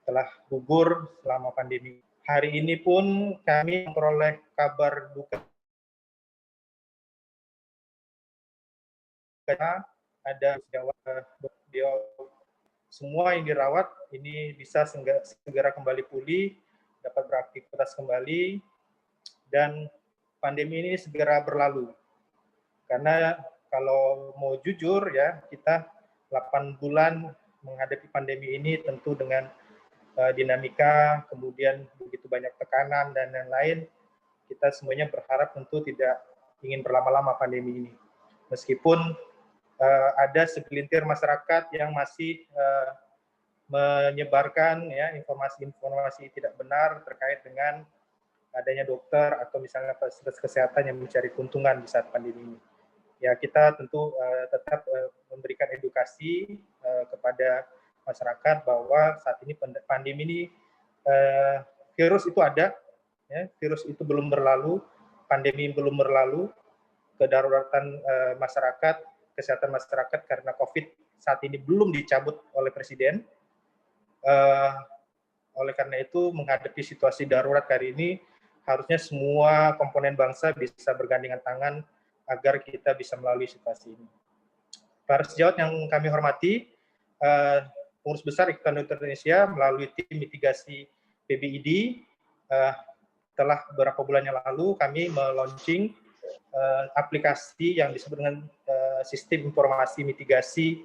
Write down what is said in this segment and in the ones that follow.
telah gugur selama pandemi. Hari ini pun kami memperoleh kabar duka ada beliau semua yang dirawat ini bisa segera kembali pulih, dapat beraktivitas kembali, dan pandemi ini segera berlalu. Karena kalau mau jujur ya, kita 8 bulan menghadapi pandemi ini tentu dengan dinamika, kemudian begitu banyak tekanan dan lain-lain, kita semuanya berharap tentu tidak ingin berlama-lama pandemi ini. Meskipun ada segelintir masyarakat yang masih menyebarkan ya informasi-informasi tidak benar terkait dengan adanya dokter atau misalnya fasilitas kesehatan yang mencari keuntungan di saat pandemi ini. Ya kita tentu tetap memberikan edukasi kepada masyarakat bahwa saat ini pandemi ini virus itu ada, ya, virus itu belum berlalu, pandemi belum berlalu, kedaruratan masyarakat, kesehatan masyarakat karena COVID saat ini belum dicabut oleh Presiden. Oleh karena itu, menghadapi situasi darurat kali ini, harusnya semua komponen bangsa bisa bergandengan tangan agar kita bisa melalui situasi ini. Para sejawat yang kami hormati, Pengurus Besar Ikatan Dokter Indonesia melalui tim mitigasi PBID telah beberapa bulan yang lalu kami meluncing aplikasi yang disebut dengan Sistem Informasi Mitigasi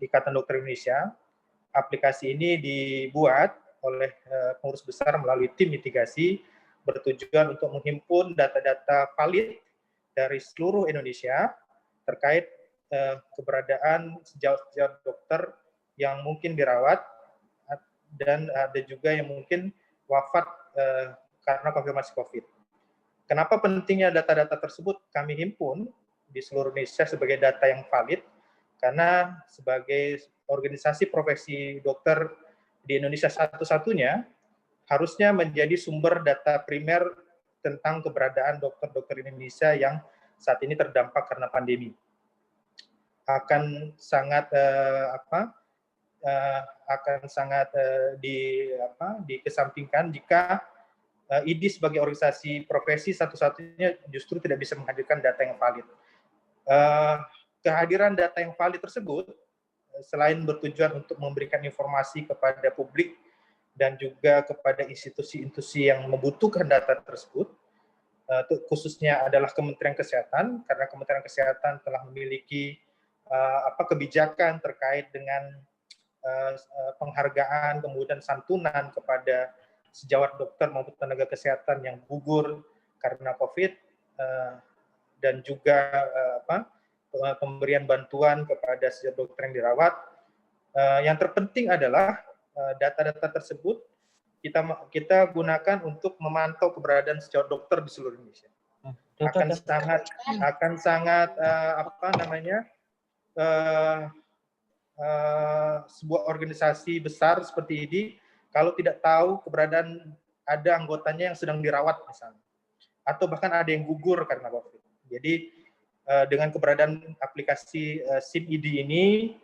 Ikatan Dokter Indonesia. Aplikasi ini dibuat oleh pengurus besar melalui tim mitigasi bertujuan untuk menghimpun data-data valid dari seluruh Indonesia terkait keberadaan sejawat dokter yang mungkin dirawat dan ada juga yang mungkin wafat karena konfirmasi COVID. Kenapa pentingnya data-data tersebut kami himpun di seluruh Indonesia sebagai data yang valid? Karena sebagai organisasi profesi dokter di Indonesia satu-satunya harusnya menjadi sumber data primer tentang keberadaan dokter-dokter Indonesia yang saat ini terdampak karena pandemi. Akan sangat dikesampingkan jika IDI sebagai organisasi profesi satu-satunya justru tidak bisa menghadirkan data yang valid. Kehadiran data yang valid tersebut selain bertujuan untuk memberikan informasi kepada publik dan juga kepada institusi-institusi yang membutuhkan data tersebut, khususnya adalah Kementerian Kesehatan, karena Kementerian Kesehatan telah memiliki kebijakan terkait dengan penghargaan kemudian santunan kepada sejawat dokter maupun tenaga kesehatan yang gugur karena COVID, dan juga pemberian bantuan kepada sejawat dokter yang dirawat. Yang terpenting adalah data-data tersebut kita gunakan untuk memantau keberadaan sejawat dokter di seluruh Indonesia. Akan sangat sebuah organisasi besar seperti ini kalau tidak tahu keberadaan ada anggotanya yang sedang dirawat misalnya, atau bahkan ada yang gugur karena COVID. Jadi dengan keberadaan aplikasi SIM ID ini,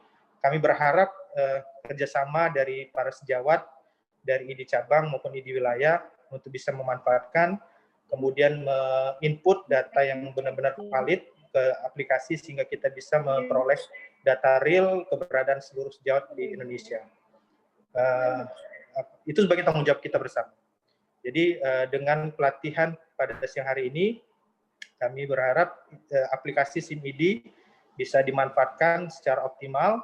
kami berharap kerjasama dari para sejawat, dari ID cabang maupun ID wilayah untuk bisa memanfaatkan, kemudian input data yang benar-benar valid ke aplikasi sehingga kita bisa memperoleh data real keberadaan seluruh sejawat di Indonesia. Itu sebagai tanggung jawab kita bersama. Jadi dengan pelatihan pada siang hari ini, kami berharap aplikasi SIM ID bisa dimanfaatkan secara optimal.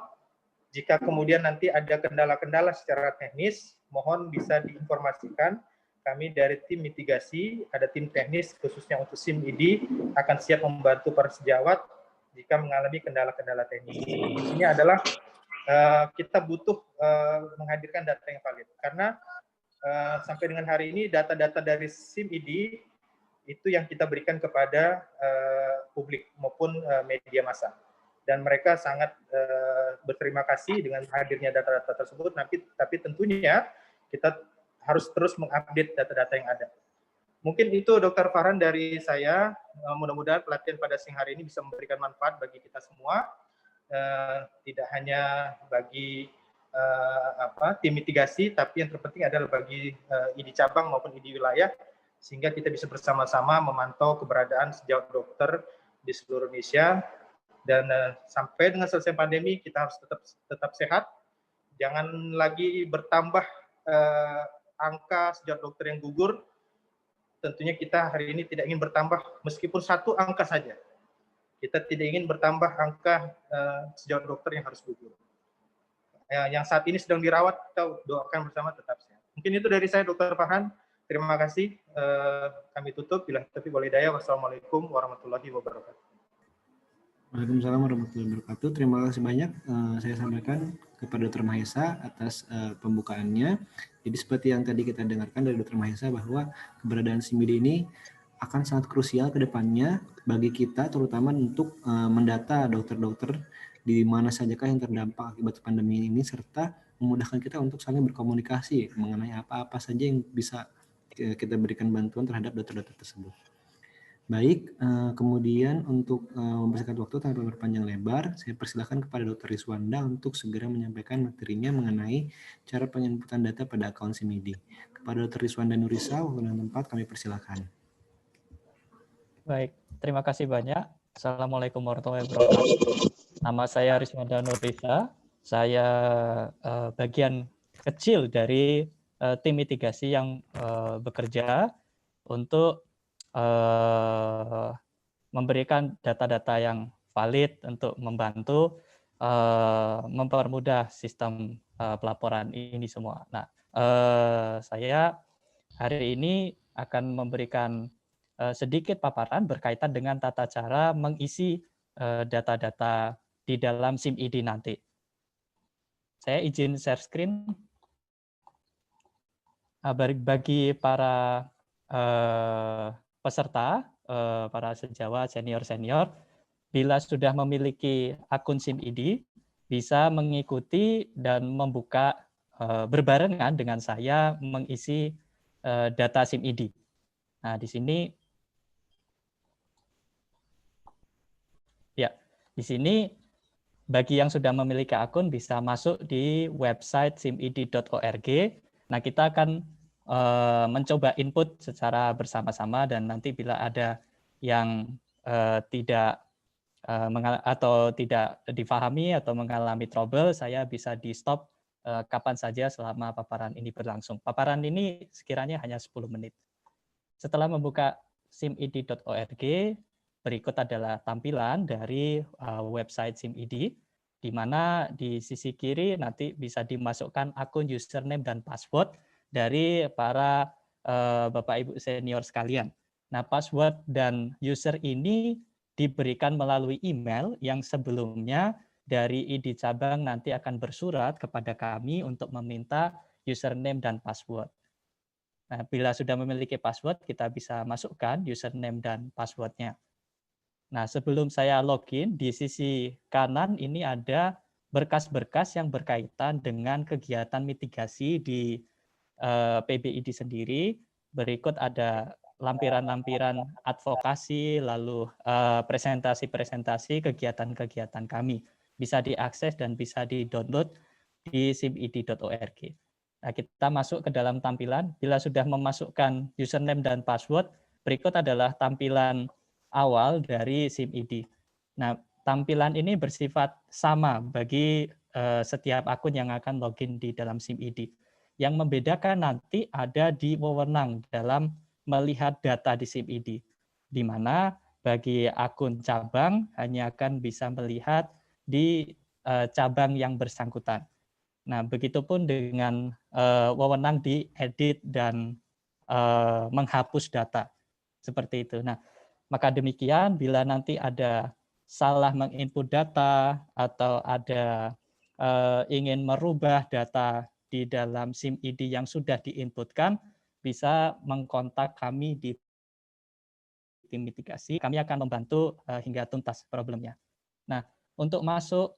Jika kemudian nanti ada kendala-kendala secara teknis, mohon bisa diinformasikan. Kami dari tim mitigasi, ada tim teknis khususnya untuk SIM ID, akan siap membantu para sejawat jika mengalami kendala-kendala teknis. Intinya adalah kita butuh menghadirkan data yang valid. Karena sampai dengan hari ini data-data dari SIM ID itu yang kita berikan kepada publik maupun media massa, dan mereka sangat berterima kasih dengan hadirnya data-data tersebut. Tapi tentunya kita harus terus mengupdate data-data yang ada. Mungkin itu Dr. Farhan dari saya. Mudah-mudahan pelatihan pada siang hari ini bisa memberikan manfaat bagi kita semua, tidak hanya bagi tim mitigasi, tapi yang terpenting adalah bagi ID cabang maupun ID wilayah, sehingga kita bisa bersama-sama memantau keberadaan sejawat dokter di seluruh Indonesia. Dan sampai dengan selesai pandemi, kita harus tetap sehat. Jangan lagi bertambah angka sejawat dokter yang gugur. Tentunya kita hari ini tidak ingin bertambah meskipun 1 angka saja. Kita tidak ingin bertambah angka sejawat dokter yang harus gugur. Yang saat ini sedang dirawat, kita doakan bersama tetap sehat. Mungkin itu dari saya, Dr. Farhan. Terima kasih. Kami tutup. Bila taufiq wal hidayah. Wassalamualaikum warahmatullahi wabarakatuh. Waalaikumsalam warahmatullahi wabarakatuh. Terima kasih banyak saya sampaikan kepada Dr. Mahesa atas pembukaannya. Jadi seperti yang tadi kita dengarkan dari Dr. Mahesa bahwa keberadaan SIMID ini akan sangat krusial ke depannya bagi kita, terutama untuk mendata dokter-dokter di mana sajakah yang terdampak akibat pandemi ini, serta memudahkan kita untuk saling berkomunikasi mengenai apa-apa saja yang bisa kita berikan bantuan terhadap dokter-dokter tersebut. Baik, kemudian untuk mempersingkat waktu tanpa berpanjang lebar, saya persilakan kepada Dr. Rizwanda untuk segera menyampaikan materinya mengenai cara penginputan data pada akun SIMID. Kepada Dr. Rizwanda Nurisa, waktu dan tempat kami persilakan. Baik, terima kasih banyak. Assalamualaikum warahmatullahi wabarakatuh. Nama saya Rizwanda Nurisa. Saya bagian kecil dari tim mitigasi yang bekerja untuk memberikan data-data yang valid untuk membantu mempermudah sistem pelaporan ini semua. Nah, saya hari ini akan memberikan sedikit paparan berkaitan dengan tata cara mengisi data-data di dalam SIMID nanti. Saya izin share screen. Bagi para peserta, para sejawat senior-senior, bila sudah memiliki akun SIMID, bisa mengikuti dan membuka berbarengan dengan saya mengisi data SIMID. Nah, di sini ya, di sini bagi yang sudah memiliki akun bisa masuk di website simid.org. Nah, kita akan mencoba input secara bersama-sama, dan nanti bila ada yang tidak difahami atau mengalami trouble, saya bisa di stop kapan saja selama paparan ini berlangsung. Paparan ini sekiranya hanya 10 menit. Setelah membuka simid.org, berikut adalah tampilan dari website SIMID, di mana di sisi kiri nanti bisa dimasukkan akun username dan password dari para Bapak Ibu senior sekalian. Nah, password dan user ini diberikan melalui email yang sebelumnya dari ID cabang nanti akan bersurat kepada kami untuk meminta username dan password. Nah, bila sudah memiliki password, kita bisa masukkan username dan passwordnya. Nah, sebelum saya login, di sisi kanan ini ada berkas-berkas yang berkaitan dengan kegiatan mitigasi di PBID sendiri. Berikut ada lampiran-lampiran advokasi, lalu presentasi-presentasi kegiatan-kegiatan kami. Bisa diakses dan bisa di-download di simid.org. Nah, kita masuk ke dalam tampilan. Bila sudah memasukkan username dan password, berikut adalah tampilan awal dari SIMID. Nah, tampilan ini bersifat sama bagi setiap akun yang akan login di dalam SIMID. Yang membedakan nanti ada di wewenang dalam melihat data di SIMID, di mana bagi akun cabang hanya akan bisa melihat di cabang yang bersangkutan. Nah, begitupun dengan wewenang di edit dan menghapus data. Seperti itu. Nah, maka demikian bila nanti ada salah menginput data atau ada ingin merubah data di dalam SIMID yang sudah diinputkan, bisa mengkontak kami di tim mitigasi. Kami akan membantu hingga tuntas problemnya. Nah, untuk masuk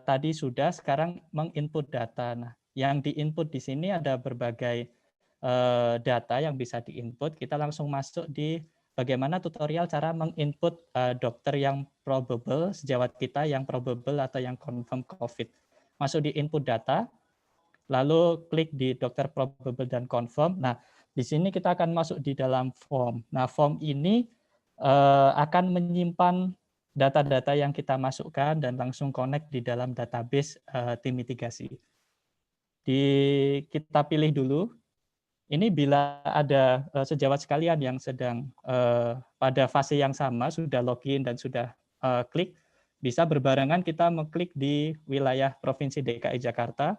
tadi sudah, sekarang menginput data. Nah, yang diinput di sini ada berbagai data yang bisa diinput. Kita langsung masuk di bagaimana tutorial cara menginput dokter yang probable, sejawat kita yang probable atau yang confirm COVID. Masuk di input data. lalu klik di dokter probable dan confirm. Nah, di sini kita akan masuk di dalam form. Nah, form ini akan menyimpan data-data yang kita masukkan dan langsung connect di dalam database tim mitigasi. Kita pilih dulu. Ini bila ada sejawat sekalian yang sedang pada fase yang sama, sudah login dan sudah klik, bisa berbarengan kita mengklik di wilayah Provinsi DKI Jakarta,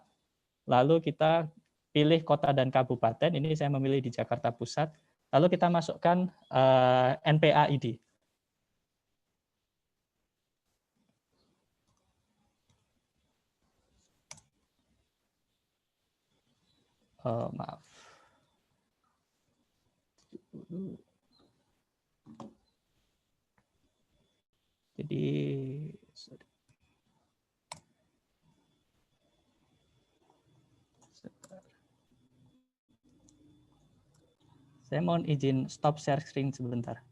lalu kita pilih kota dan kabupaten, ini saya memilih di Jakarta Pusat, lalu kita masukkan NPA ID. Maaf. Jadi saya mohon izin stop share screen sebentar.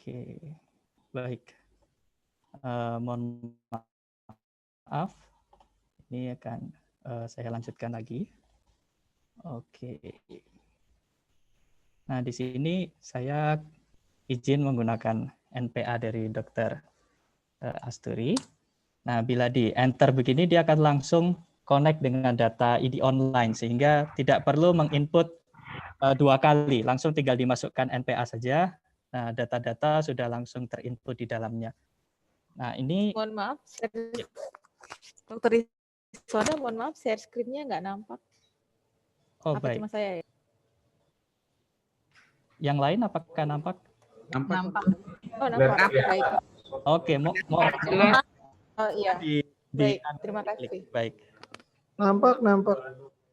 Oke, baik. Mohon maaf, ini akan saya lanjutkan lagi. Oke. Nah, di sini saya izin menggunakan NPA dari Dr. Asturi. Nah, bila di enter begini, dia akan langsung connect dengan data ID online, sehingga tidak perlu menginput 2 kali, langsung tinggal dimasukkan NPA saja. Nah, data-data sudah langsung terinput di dalamnya. Nah, ini... Mohon maaf, Dokter Iswanda, mohon maaf, share screen-nya nggak nampak. Oh, apa baik. cuma saya ya? Yang lain apakah nampak? Nampak. Oh, nampak. Baik. Oke, mau Oh iya. Baik, terima kasih. Baik. Nampak.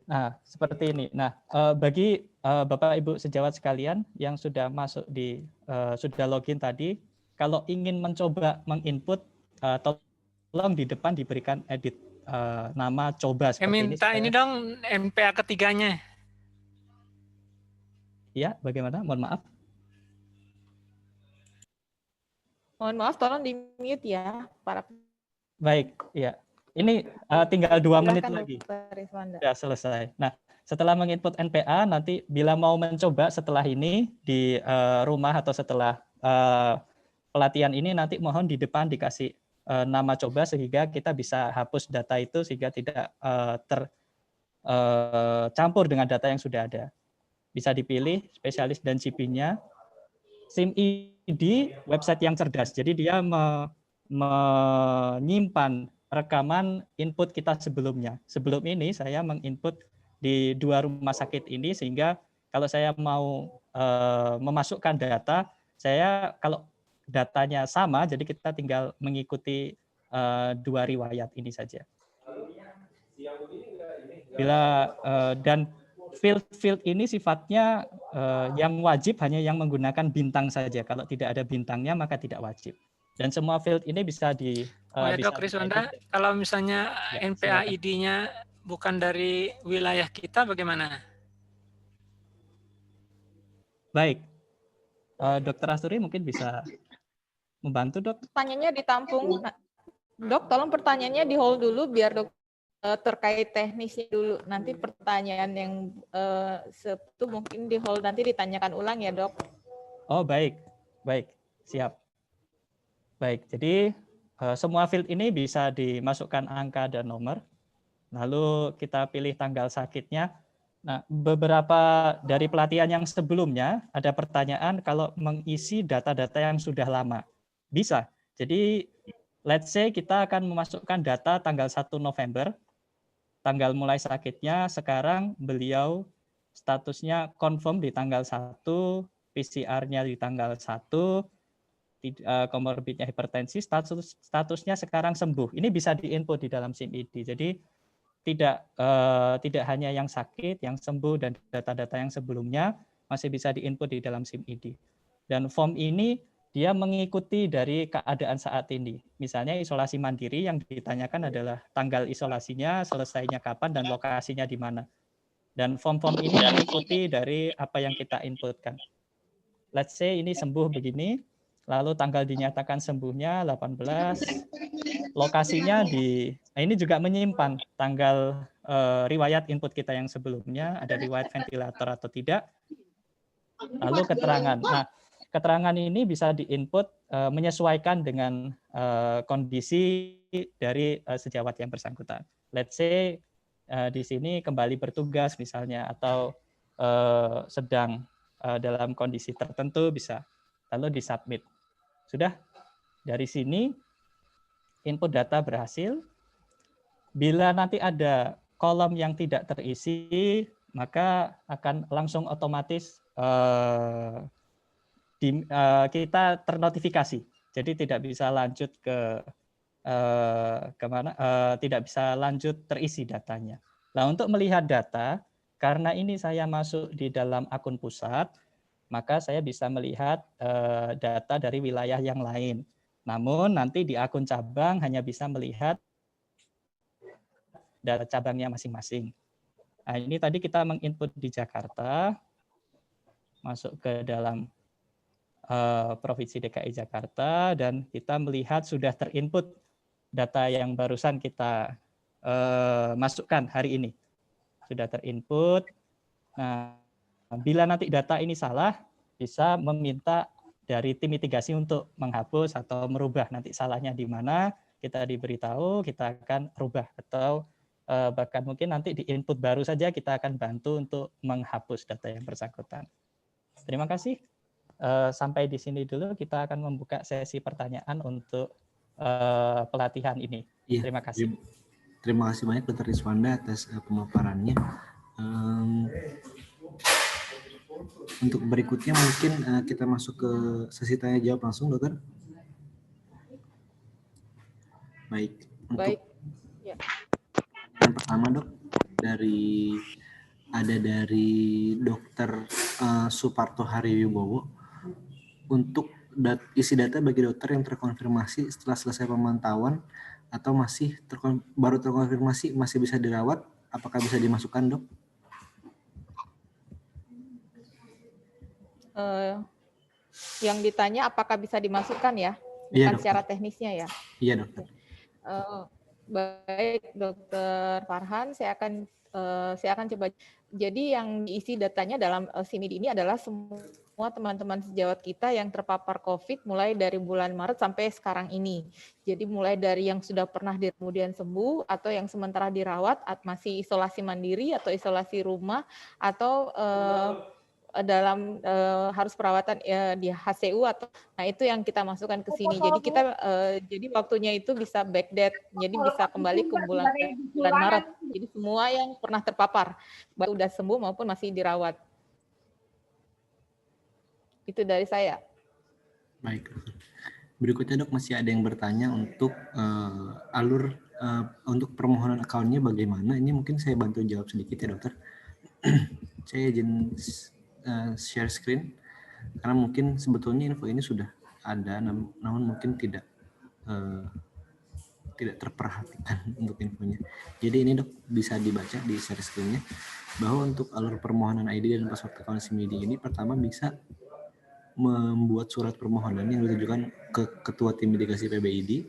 Nah, seperti ini. Nah, bagi Bapak Ibu sejawat sekalian yang sudah masuk di sudah login tadi, kalau ingin mencoba menginput, tolong di depan diberikan edit nama coba seperti ini. Minta ini dong NPA ketiganya. Ya, bagaimana? Mohon maaf. Mohon maaf, tolong di-mute ya, para. Baik, ya. Ini tinggal 2 menit lagi. Ya, selesai. Nah, setelah menginput NPA, nanti bila mau mencoba setelah ini di rumah atau setelah pelatihan ini, nanti mohon di depan dikasih nama coba sehingga kita bisa hapus data itu sehingga tidak tercampur dengan data yang sudah ada. Bisa dipilih spesialis dan CP-nya. SIM ID website yang cerdas. Jadi dia menyimpan rekaman input kita sebelumnya. Sebelum ini saya menginput di 2 rumah sakit ini sehingga kalau saya mau memasukkan data, saya kalau datanya sama, jadi kita tinggal mengikuti 2 riwayat ini saja. Bila dan field ini sifatnya yang wajib hanya yang menggunakan bintang saja. Kalau tidak ada bintangnya maka tidak wajib. Dan semua field ini bisa di Dok Riswanda, kalau misalnya ya, NPA ID-nya bukan dari wilayah kita bagaimana? Baik. Dokter Asturi mungkin bisa membantu, Dok. Pertanyaannya ditampung. Dok, tolong pertanyaannya di hold dulu biar Dok terkait teknisnya dulu. Nanti pertanyaan yang itu mungkin di hold, nanti ditanyakan ulang ya, Dok. Oh, baik. Baik, siap. Baik, jadi semua field ini bisa dimasukkan angka dan nomor. Lalu kita pilih tanggal sakitnya. Nah, beberapa dari pelatihan yang sebelumnya ada pertanyaan kalau mengisi data-data yang sudah lama. Bisa. Jadi, let's say kita akan memasukkan data tanggal 1 November, tanggal mulai sakitnya, sekarang beliau statusnya confirm di tanggal 1, PCR-nya di tanggal 1, komorbidnya hipertensi, statusnya sekarang sembuh. Ini bisa diinput di dalam SIM ID. Jadi tidak hanya yang sakit, yang sembuh dan data-data yang sebelumnya masih bisa diinput di dalam SIM ID. Dan form ini dia mengikuti dari keadaan saat ini. Misalnya isolasi mandiri yang ditanyakan adalah tanggal isolasinya, selesainya kapan, dan lokasinya di mana. Dan form-form ini mengikuti dari apa yang kita inputkan. Let's say ini sembuh begini, lalu tanggal dinyatakan sembuhnya 18, lokasinya ini juga menyimpan tanggal riwayat input kita yang sebelumnya, ada riwayat ventilator atau tidak, lalu keterangan. Nah, keterangan ini bisa diinput menyesuaikan dengan kondisi dari sejawat yang bersangkutan. Let's say di sini kembali bertugas misalnya, atau sedang dalam kondisi tertentu bisa, lalu disubmit. Sudah, dari sini input data berhasil. Bila nanti ada kolom yang tidak terisi, maka akan langsung otomatis kita ternotifikasi. Jadi tidak bisa lanjut ke kemana, tidak bisa lanjut terisi datanya. Nah, untuk melihat data, karena ini saya masuk di dalam akun pusat, maka saya bisa melihat data dari wilayah yang lain. Namun nanti di akun cabang hanya bisa melihat data cabangnya masing-masing. Nah, ini tadi kita menginput di Jakarta, masuk ke dalam Provinsi DKI Jakarta, dan kita melihat sudah terinput data yang barusan kita masukkan hari ini. Sudah terinput. Nah, bila nanti data ini salah, bisa meminta dari tim mitigasi untuk menghapus atau merubah. Nanti salahnya di mana, kita diberitahu, kita akan rubah. Atau bahkan mungkin nanti di input baru saja kita akan bantu untuk menghapus data yang bersangkutan. Terima kasih. Sampai di sini dulu, kita akan membuka sesi pertanyaan untuk pelatihan ini. Iya, terima kasih. Terima kasih banyak Dr. Rizwanda atas pemaparannya. Untuk berikutnya mungkin kita masuk ke sesi tanya jawab langsung, Dokter. Baik. Untuk ya. Yang pertama, Dok, dari Dr. Suparto Hariwibowo. Untuk isi data bagi dokter yang terkonfirmasi setelah selesai pemantauan atau baru terkonfirmasi masih bisa dirawat, apakah bisa dimasukkan, Dok? Yang ditanya apakah bisa dimasukkan ya, bukan iya, secara teknisnya ya? Iya, Dokter. Baik, Dokter Farhan, saya akan coba. Jadi yang diisi datanya dalam SIMID ini adalah semua teman-teman sejawat kita yang terpapar COVID mulai dari bulan Maret sampai sekarang ini. Jadi mulai dari yang sudah pernah kemudian sembuh, atau yang sementara dirawat, masih isolasi mandiri atau isolasi rumah, atau dalam harus perawatan di HCU, atau nah itu yang kita masukkan ke sini. Jadi kita jadi waktunya itu bisa backdate, jadi bisa kembali ke bulan Maret. Jadi semua yang pernah terpapar baik sudah sembuh maupun masih dirawat. Itu dari saya. Baik. Berikutnya, Dok, masih ada yang bertanya untuk alur untuk permohonan akunnya bagaimana. Ini mungkin saya bantu jawab sedikit ya, Dokter. Saya izin share screen karena mungkin sebetulnya info ini sudah ada, namun mungkin tidak terperhatikan untuk infonya. Jadi ini, Dok, bisa dibaca di share screen-nya bahwa untuk alur permohonan ID dan password account SIMID ini pertama bisa membuat surat permohonan yang ditujukan ke Ketua Tim Mitigasi PBID.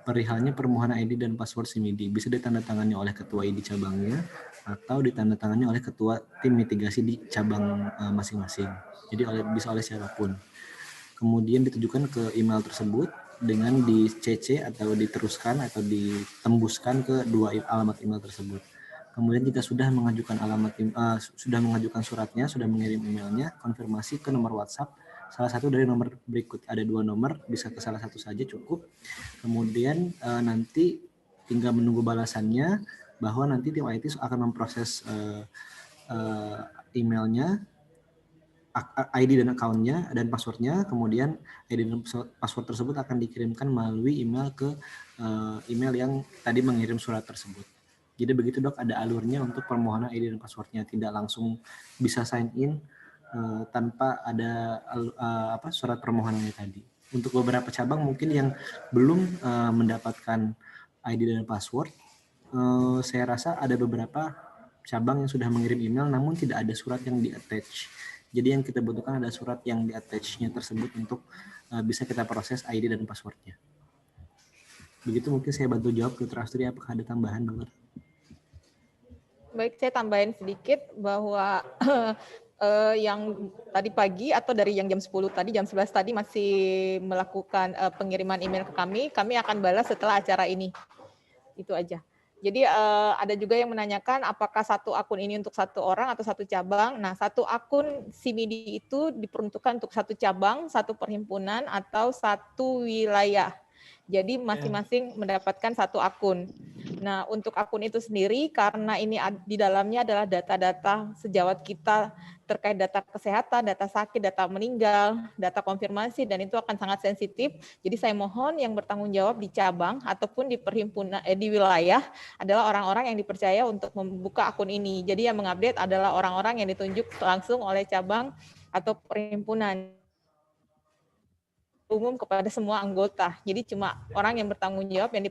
Perihalnya permohonan ID dan password SIMID bisa ditandatangani oleh Ketua ID cabangnya atau ditandatangani oleh Ketua Tim Mitigasi di cabang masing-masing. Jadi bisa oleh siapapun. Kemudian ditujukan ke email tersebut dengan di CC atau diteruskan atau ditembuskan ke dua alamat email tersebut. Kemudian jika sudah mengajukan suratnya, sudah mengirim emailnya, konfirmasi ke nomor WhatsApp salah satu dari nomor berikut. Ada 2 nomor, bisa ke salah satu saja cukup. Kemudian nanti tinggal menunggu balasannya, bahwa nanti tim IT akan memproses emailnya, ID dan akunnya dan passwordnya. Kemudian ID dan password tersebut akan dikirimkan melalui email ke email yang tadi mengirim surat tersebut. Jadi begitu, Dok, ada alurnya untuk permohonan ID dan passwordnya. Tidak langsung bisa sign in tanpa ada surat permohonannya tadi. Untuk beberapa cabang mungkin yang belum mendapatkan ID dan password, saya rasa ada beberapa cabang yang sudah mengirim email namun tidak ada surat yang di-attach. Jadi yang kita butuhkan ada surat yang di-attach-nya tersebut untuk bisa kita proses ID dan passwordnya. Begitu mungkin saya bantu jawab, Dr. Asturi, apakah ada tambahan, Dokter? Baik, saya tambahin sedikit bahwa yang tadi pagi atau dari yang jam 10 tadi, jam 11 tadi masih melakukan pengiriman email ke kami akan balas setelah acara ini. Itu aja. Jadi ada juga yang menanyakan apakah satu akun ini untuk satu orang atau satu cabang. Nah, satu akun SIMIDI itu diperuntukkan untuk satu cabang, satu perhimpunan, atau satu wilayah. Jadi masing-masing mendapatkan satu akun. Nah, untuk akun itu sendiri, karena ini di dalamnya adalah data-data sejawat kita terkait data kesehatan, data sakit, data meninggal, data konfirmasi, dan itu akan sangat sensitif. Jadi saya mohon yang bertanggung jawab di cabang ataupun di perhimpunan di wilayah adalah orang-orang yang dipercaya untuk membuka akun ini. Jadi yang mengupdate adalah orang-orang yang ditunjuk langsung oleh cabang atau perhimpunan umum kepada semua anggota. Jadi cuma orang yang bertanggung jawab yang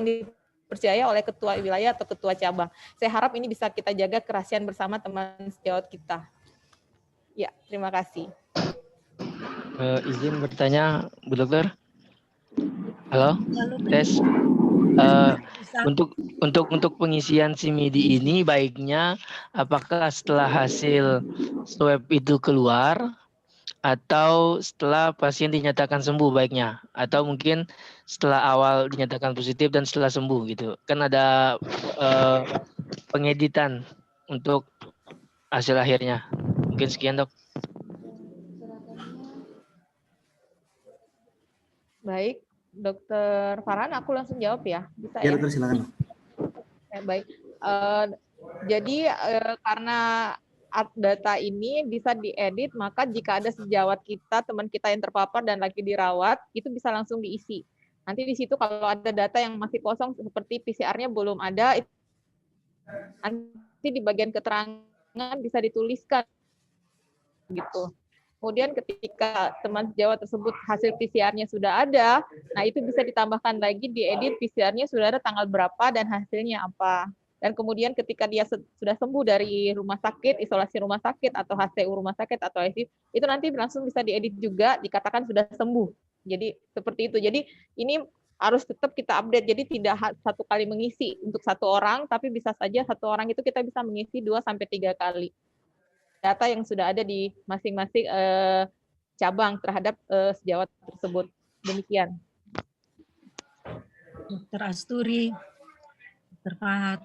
dipercaya oleh ketua wilayah atau ketua cabang. Saya harap ini bisa kita jaga kerahasiaan bersama teman sejawat kita. Ya, terima kasih. Izin bertanya, Bu Dokter. Halo, tes. Untuk pengisian SIMIDI ini baiknya apakah setelah hasil swab itu keluar atau setelah pasien dinyatakan sembuh baiknya, atau mungkin setelah awal dinyatakan positif dan setelah sembuh gitu. Kan ada pengeditan untuk hasil akhirnya. Mungkin sekian, Dok. Baik, Dokter Farhan, aku langsung jawab ya. Bisa Ya, ya? Dokter, silakan. Baik. Jadi karena data ini bisa diedit, maka jika ada sejawat kita, teman kita yang terpapar dan lagi dirawat, itu bisa langsung diisi. Nanti di situ kalau ada data yang masih kosong seperti PCR-nya belum ada, nanti di bagian keterangan bisa dituliskan gitu. Kemudian ketika teman sejawat tersebut hasil PCR-nya sudah ada, nah itu bisa ditambahkan lagi diedit PCR-nya sudah ada tanggal berapa dan hasilnya apa. Dan kemudian ketika dia sudah sembuh dari rumah sakit, isolasi rumah sakit, atau HCU rumah sakit, atau ICU, itu nanti langsung bisa diedit juga, dikatakan sudah sembuh. Jadi seperti itu. Jadi ini harus tetap kita update. Jadi tidak satu kali mengisi untuk satu orang, tapi bisa saja satu orang itu kita bisa mengisi 2-3 kali data yang sudah ada di masing-masing cabang terhadap sejawat tersebut. Demikian. Dokter Asturi, Dokter Fahad.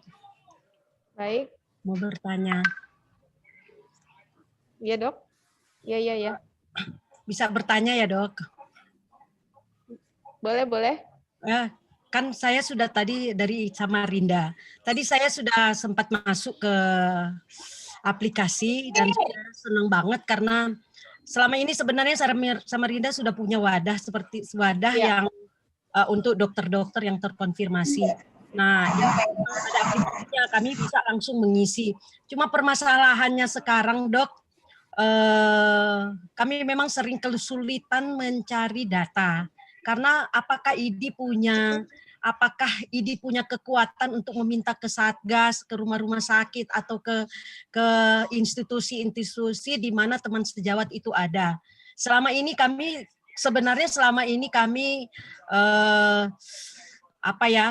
Baik. Mau bertanya. Iya, Dok. Iya. Bisa bertanya ya, Dok? Boleh. Kan saya sudah tadi dari Samarinda. Tadi saya sudah sempat masuk ke aplikasi dan saya senang banget karena selama ini sebenarnya Samarinda sudah punya wadah seperti wadah yang untuk dokter-dokter yang terkonfirmasi. Nah, yang ada aplikasinya kami bisa langsung mengisi. Cuma permasalahannya sekarang, Dok, kami memang sering kesulitan mencari data. Karena apakah ID punya kekuatan untuk meminta ke Satgas, ke rumah-rumah sakit, atau ke institusi-institusi di mana teman sejawat itu ada. Selama ini kami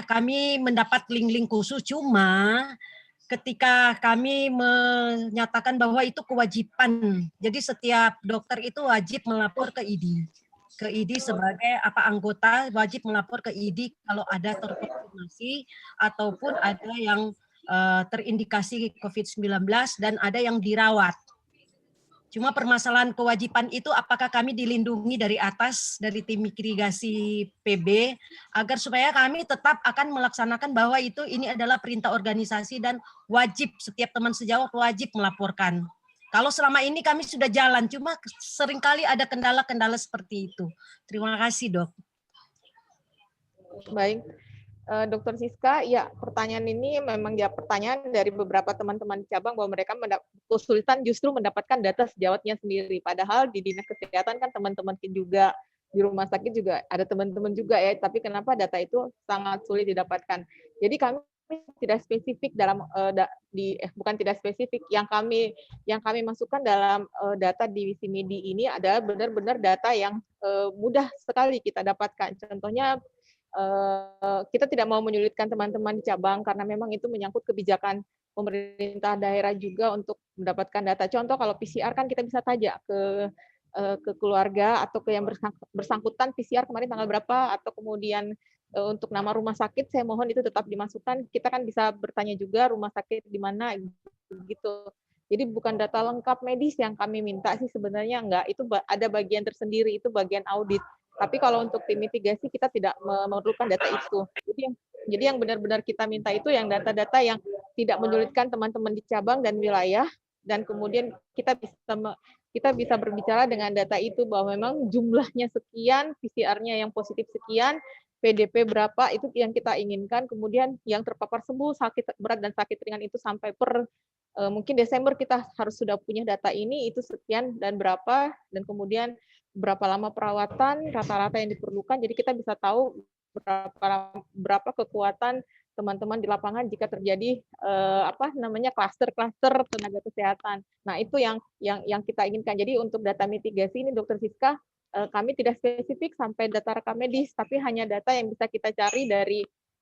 kami mendapat link-link khusus, cuma ketika kami menyatakan bahwa itu kewajiban, jadi setiap dokter itu wajib melapor ke ID. Ke ID sebagai anggota wajib melapor ke ID kalau ada terkonfirmasi ataupun ada yang terindikasi COVID-19 dan ada yang dirawat. Cuma permasalahan kewajiban itu apakah kami dilindungi dari atas, dari tim mitigasi PB, agar supaya kami tetap akan melaksanakan bahwa ini adalah perintah organisasi dan wajib, setiap teman sejawat wajib melaporkan. Kalau selama ini kami sudah jalan, cuma seringkali ada kendala-kendala seperti itu. Terima kasih, Dok. Baik. Dr. Siska, ya pertanyaan ini memang ya pertanyaan dari beberapa teman-teman cabang bahwa mereka kesulitan justru mendapatkan data sejawatnya sendiri. Padahal di dinas kesehatan kan teman-teman juga, di rumah sakit juga ada teman-teman juga ya, tapi kenapa data itu sangat sulit didapatkan. Jadi kami tidak spesifik dalam bukan tidak spesifik, yang kami masukkan dalam data di SIMIDI ini adalah benar-benar data yang mudah sekali kita dapatkan. Contohnya kita tidak mau menyulitkan teman-teman di cabang karena memang itu menyangkut kebijakan pemerintah daerah juga untuk mendapatkan data. Contoh kalau PCR kan kita bisa tanya ke keluarga atau ke yang bersangkutan PCR kemarin tanggal berapa, atau kemudian untuk nama rumah sakit saya mohon itu tetap dimasukkan. Kita kan bisa bertanya juga rumah sakit di mana gitu. Jadi bukan data lengkap medis yang kami minta sih sebenarnya, enggak, itu ada bagian tersendiri, itu bagian audit. Tapi kalau untuk tim mitigasi kita tidak memerlukan data itu. Jadi yang benar-benar kita minta itu yang data-data yang tidak menyulitkan teman-teman di cabang dan wilayah, dan kemudian kita bisa berbicara dengan data itu bahwa memang jumlahnya sekian, PCR-nya yang positif sekian, PDP berapa, itu yang kita inginkan. Kemudian yang terpapar sembuh, sakit berat dan sakit ringan itu sampai per mungkin Desember kita harus sudah punya data ini, itu sekian dan berapa, dan kemudian berapa lama perawatan, rata-rata yang diperlukan, jadi kita bisa tahu berapa kekuatan teman-teman di lapangan jika terjadi klaster-klaster tenaga kesehatan. Nah, itu yang kita inginkan. Jadi untuk data mitigasi ini, Dr. Siska, kami tidak spesifik sampai data rekam medis, tapi hanya data yang bisa kita cari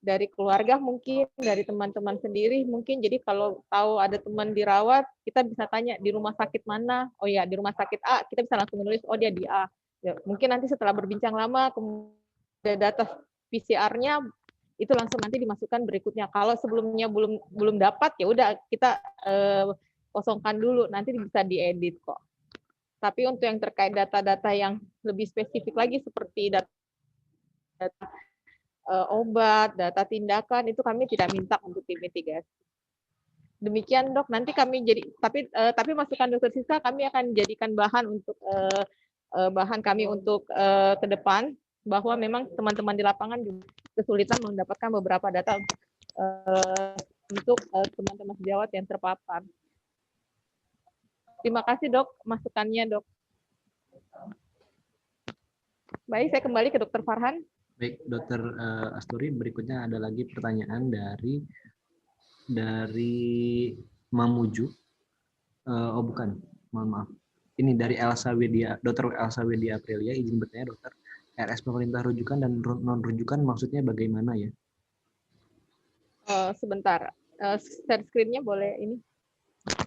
dari keluarga mungkin, dari teman-teman sendiri mungkin. Jadi kalau tahu ada teman dirawat, kita bisa tanya di rumah sakit mana. Oh ya, di rumah sakit A, kita bisa langsung menulis, oh dia di A. Ya, mungkin nanti setelah berbincang lama, kemudian data PCR-nya itu langsung nanti dimasukkan berikutnya. Kalau sebelumnya belum dapat, ya udah kita kosongkan dulu, nanti bisa diedit kok. Tapi untuk yang terkait data-data yang lebih spesifik lagi seperti data obat, data tindakan, itu kami tidak minta untuk tim mitigasi. Demikian Dok, nanti kami tapi masukan Dr. Siska kami akan jadikan bahan untuk ke depan, bahwa memang teman-teman di lapangan juga kesulitan mendapatkan beberapa data untuk teman-teman sejawat yang terpapar. Terima kasih Dok, masukannya Dok. Baik, saya kembali ke Dr. Farhan. Baik, Dr. Asturi, berikutnya ada lagi pertanyaan dari Mamuju. Oh bukan, mohon maaf. Ini dari Dr. Elsa Widya Aprilia, izin bertanya Dokter, RS pemerintah rujukan dan non rujukan maksudnya bagaimana ya? Sebentar, share screen-nya boleh ini.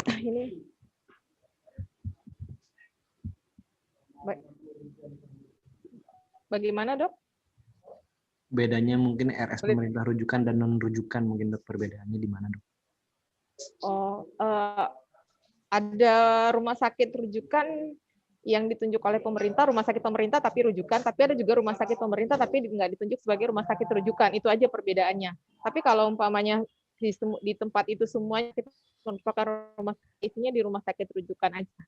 Ini. Bagaimana Dok? Bedanya mungkin RS pemerintah rujukan dan non rujukan, mungkin Dok, perbedaannya di mana Dok? Ada rumah sakit rujukan yang ditunjuk oleh pemerintah, rumah sakit pemerintah tapi rujukan, tapi ada juga rumah sakit pemerintah tapi nggak ditunjuk sebagai rumah sakit rujukan. Itu aja perbedaannya. Tapi kalau umpamanya di tempat itu semuanya kita merupakan rumah sakit, isinya di rumah sakit rujukan aja.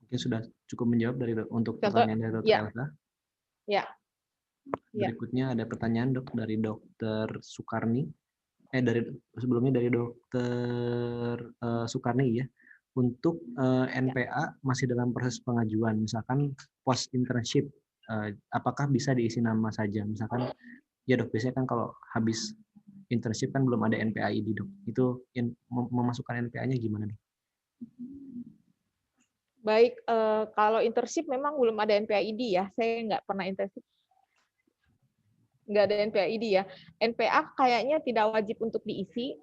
Mungkin sudah cukup menjawab untuk pertanyaan dari Dr. Elsa. Ya. Berikutnya ada pertanyaan Dok dari Dr. Sukarni. Sebelumnya dari Dr. Sukarni ya. Untuk NPA masih dalam proses pengajuan, misalkan post internship, apakah bisa diisi nama saja? Misalkan, ya Dok, biasanya kan kalau habis internship kan belum ada NPA ID Dok. Itu memasukkan NPA-nya gimana Dok? Baik, kalau internship memang belum ada NPA ID ya. Saya nggak pernah internship. Nggak ada NPA ID ya. NPA kayaknya tidak wajib untuk diisi.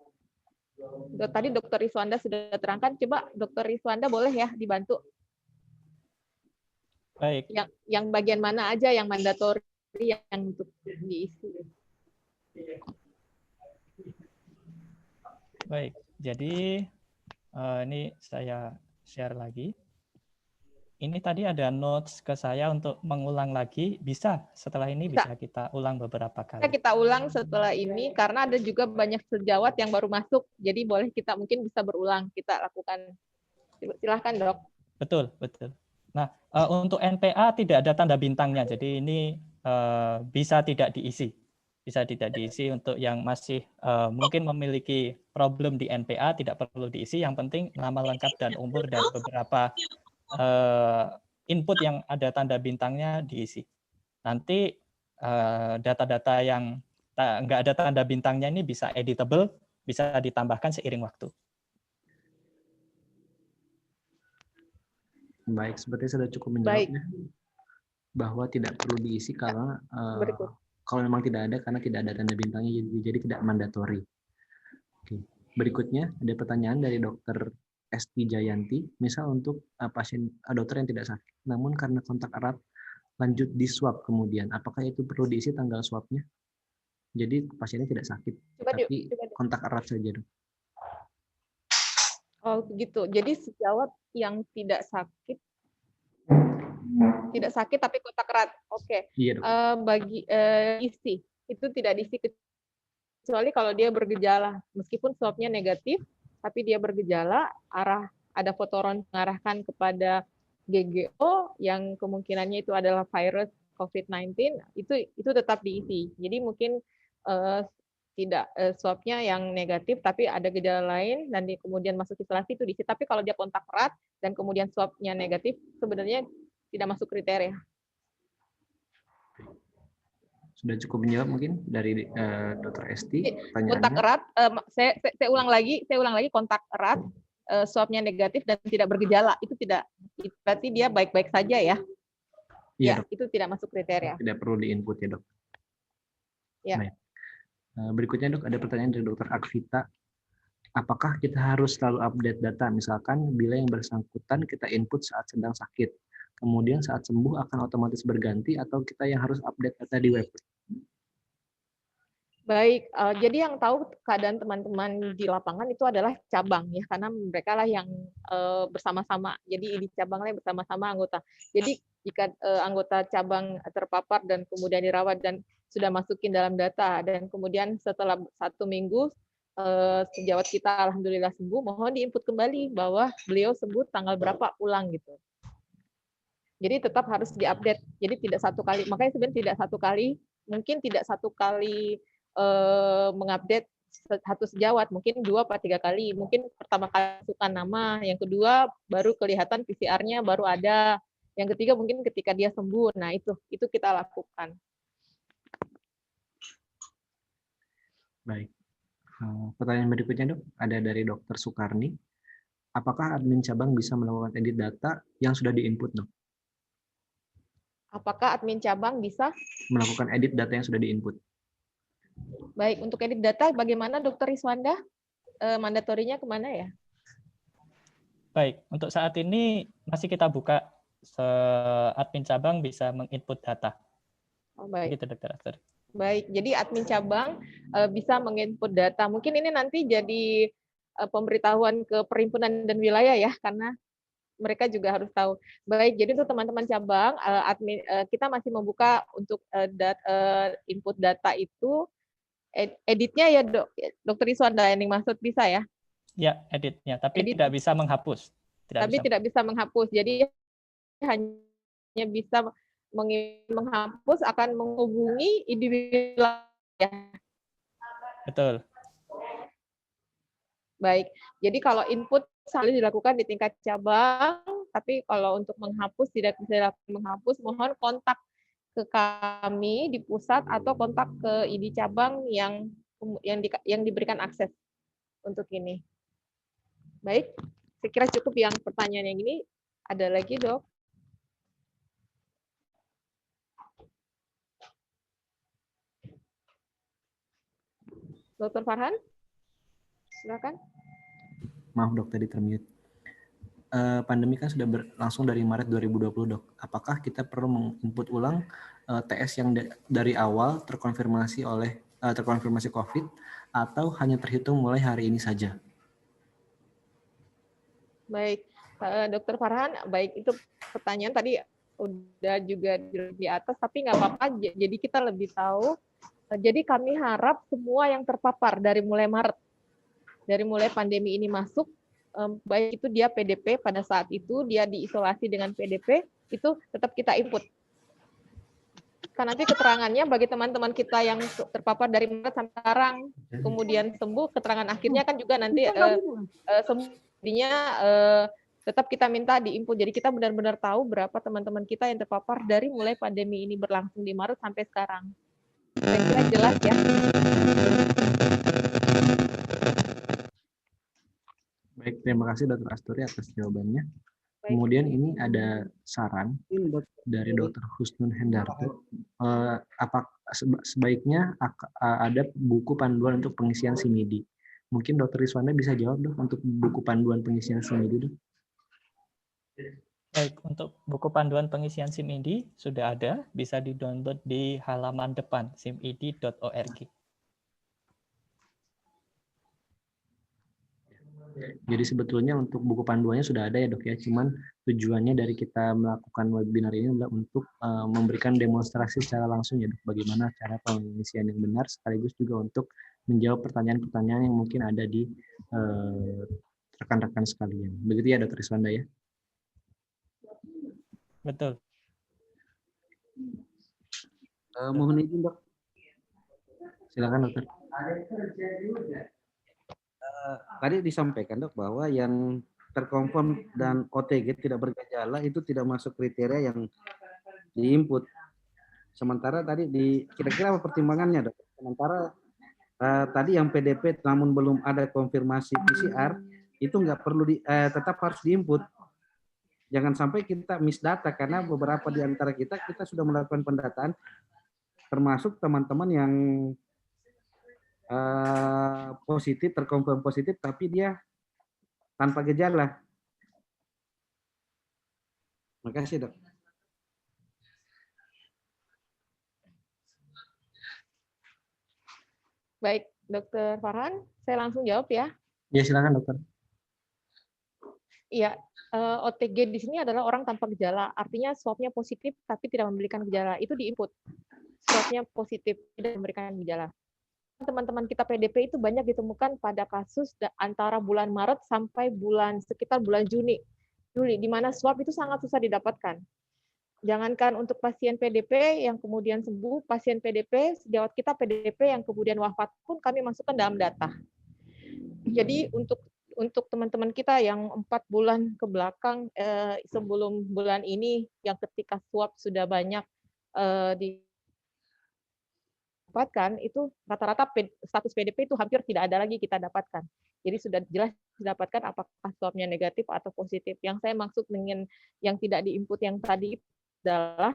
Tadi Dr. Riswanda sudah terangkan. Coba Dr. Riswanda boleh ya dibantu. Baik. Yang bagian mana aja yang mandatori yang untuk diisi. Baik. Jadi ini saya share lagi. Ini tadi ada notes ke saya untuk mengulang lagi. Bisa setelah ini bisa kita ulang beberapa kali. Kita ulang setelah ini karena ada juga banyak sejawat yang baru masuk. Jadi boleh kita mungkin bisa berulang kita lakukan. Silahkan Dok. Betul. Nah, untuk NPA tidak ada tanda bintangnya. Jadi ini bisa tidak diisi. Bisa tidak diisi untuk yang masih mungkin memiliki problem di NPA, tidak perlu diisi. Yang penting nama lengkap dan umur dan beberapa input yang ada tanda bintangnya diisi. Nanti data-data yang nggak ada tanda bintangnya ini bisa editable, bisa ditambahkan seiring waktu. Baik, seperti sudah cukup menjawabnya. Bahwa tidak perlu diisi karena kalau memang tidak ada karena tidak ada tanda bintangnya, jadi tidak mandatori. Oke. Berikutnya ada pertanyaan dari Dr. Esti Jayanti. Misal untuk pasien dokter yang tidak sakit, namun karena kontak erat lanjut di swab kemudian, apakah itu perlu diisi tanggal swabnya? Jadi pasiennya tidak sakit, tapi kontak erat saja, dok. Oh begitu. Jadi sejawat yang tidak sakit tapi kontak erat. Oke. Iya, dok. Bagi isi itu tidak diisi kecuali kalau dia bergejala, meskipun swabnya negatif, tapi dia bergejala, ada fotoron mengarahkan kepada GGO yang kemungkinannya itu adalah virus COVID-19, itu tetap diisi. Jadi mungkin tidak swabnya yang negatif tapi ada gejala lain dan kemudian masuk isolasi itu diisi. Tapi kalau dia kontak erat dan kemudian swabnya negatif, sebenarnya tidak masuk kriteria. Sudah cukup menjawab mungkin dari Dr. Esti. Kontak erat, saya ulang lagi kontak erat, swabnya negatif dan tidak bergejala, itu tidak, berarti dia baik-baik saja ya. Iya, ya, itu tidak masuk kriteria. Tidak perlu di-input ya, dok. Ya. Baik. Berikutnya, dok, ada pertanyaan dari Dr. Akvita. Apakah kita harus selalu update data? Misalkan bila yang bersangkutan kita input saat sedang sakit, kemudian saat sembuh akan otomatis berganti, atau kita yang harus update data di web? Baik, jadi yang tahu keadaan teman-teman di lapangan itu adalah cabang ya, karena mereka lah yang bersama-sama. Jadi di cabangnya bersama-sama anggota. Jadi jika anggota cabang terpapar dan kemudian dirawat dan sudah masukin dalam data dan kemudian setelah 1 minggu sejawat kita alhamdulillah sembuh, mohon diinput kembali bahwa beliau sembuh tanggal berapa ulang gitu. Jadi tetap harus diupdate. Jadi tidak satu kali. Makanya sebenarnya tidak satu kali, mungkin tidak satu kali mengupdate satu sejawat, mungkin 2 atau 3 kali. Mungkin pertama kali masukkan nama, yang kedua baru kelihatan PCR-nya baru ada, yang ketiga mungkin ketika dia sembuh. Nah itu kita lakukan. Baik. Pertanyaan berikutnya, dok, ada dari Dr. Sukarni. Apakah admin cabang bisa melakukan edit data yang sudah diinput, dok? Apakah admin cabang bisa melakukan edit data yang sudah diinput? Baik, untuk edit data bagaimana Dr. Iswanda? Mandatorinya kemana ya? Baik, untuk saat ini masih kita buka, admin cabang bisa menginput data. Oh, baik. Gitu, Dr. Baik, jadi admin cabang bisa menginput data. Mungkin ini nanti jadi pemberitahuan ke perhimpunan dan wilayah ya, karena mereka juga harus tahu. Baik, jadi untuk teman-teman cabang, admin kita masih membuka untuk input data itu. Editnya ya Dr. Iswanda yang maksud bisa ya? Ya, editnya, tapi tidak bisa menghapus. Tidak bisa menghapus, jadi hanya bisa menghapus akan menghubungi ID wilayah. Betul. Baik, jadi kalau input selalu dilakukan di tingkat cabang, tapi kalau untuk menghapus tidak bisa menghapus, mohon kontak ke kami di pusat atau kontak ke ID cabang yang diberikan akses untuk ini. Baik, saya kira cukup yang pertanyaan yang ini. Ada lagi, Dok? Dr. Farhan? Silakan. Maaf, dok, tadi termute. Pandemi kan sudah berlangsung dari Maret 2020, dok. Apakah kita perlu menginput ulang TS yang dari awal terkonfirmasi COVID atau hanya terhitung mulai hari ini saja? Baik, Dr. Farhan, baik itu pertanyaan tadi udah juga di atas, tapi nggak apa-apa. Jadi kita lebih tahu. Jadi kami harap semua yang terpapar dari mulai Maret, dari mulai pandemi ini masuk, baik itu dia PDP pada saat itu dia diisolasi dengan PDP, itu tetap kita input. Kan nanti keterangannya bagi teman-teman kita yang terpapar dari Maret sampai sekarang, kemudian sembuh, keterangan akhirnya kan juga nanti sembuhnya tetap kita minta diinput. Jadi kita benar-benar tahu berapa teman-teman kita yang terpapar dari mulai pandemi ini berlangsung di Maret sampai sekarang. Saya kira jelas ya. Baik, terima kasih Dr. Asturi atas jawabannya. Baik. Kemudian ini ada saran dari Dr. Husnun Hendarto. Apa sebaiknya ada buku panduan untuk pengisian SIMIDI? Mungkin Dr. Riswanda bisa jawab dong untuk buku panduan pengisian SIMIDI. Baik, untuk buku panduan pengisian SIMIDI sudah ada, bisa di-download di halaman depan simid.org. Jadi sebetulnya untuk buku panduannya sudah ada ya dok ya, cuman tujuannya dari kita melakukan webinar ini adalah untuk memberikan demonstrasi secara langsung ya dok, bagaimana cara pengisian yang benar, sekaligus juga untuk menjawab pertanyaan-pertanyaan yang mungkin ada di rekan-rekan sekalian. Begitu ya Dr. Riswanda ya? Betul. Mohon izin dok. Silakan dokter. Tadi disampaikan dok bahwa yang terkonfirm dan OTG tidak bergejala itu tidak masuk kriteria yang di-input. Sementara tadi kira-kira apa pertimbangannya dok? Sementara tadi yang PDP namun belum ada konfirmasi PCR itu nggak perlu tetap harus di-input. Jangan sampai kita miss data karena beberapa di antara kita sudah melakukan pendataan termasuk teman-teman yang positif, terkonfirm positif, tapi dia tanpa gejala. Terima kasih dok. Baik, Dokter Farhan, saya langsung jawab ya. Ya silakan dokter. Iya, OTG di sini adalah orang tanpa gejala, artinya swabnya positif tapi tidak memberikan gejala, itu di-input. Swabnya positif tidak memberikan gejala. Teman-teman kita PDP itu banyak ditemukan pada kasus antara bulan Maret sampai sekitar bulan Juli, di mana swab itu sangat susah didapatkan. Jangankan untuk pasien PDP yang kemudian sembuh, pasien PDP, sejawat kita PDP yang kemudian wafat pun kami masukkan dalam data. Jadi untuk teman-teman kita yang 4 bulan ke belakang sebelum bulan ini, yang ketika swab sudah banyak dapatkan, itu rata-rata status PDP itu hampir tidak ada lagi kita dapatkan. Jadi sudah jelas didapatkan apakah swabnya negatif atau positif. Yang saya maksud dengan yang tidak di-input yang tadi adalah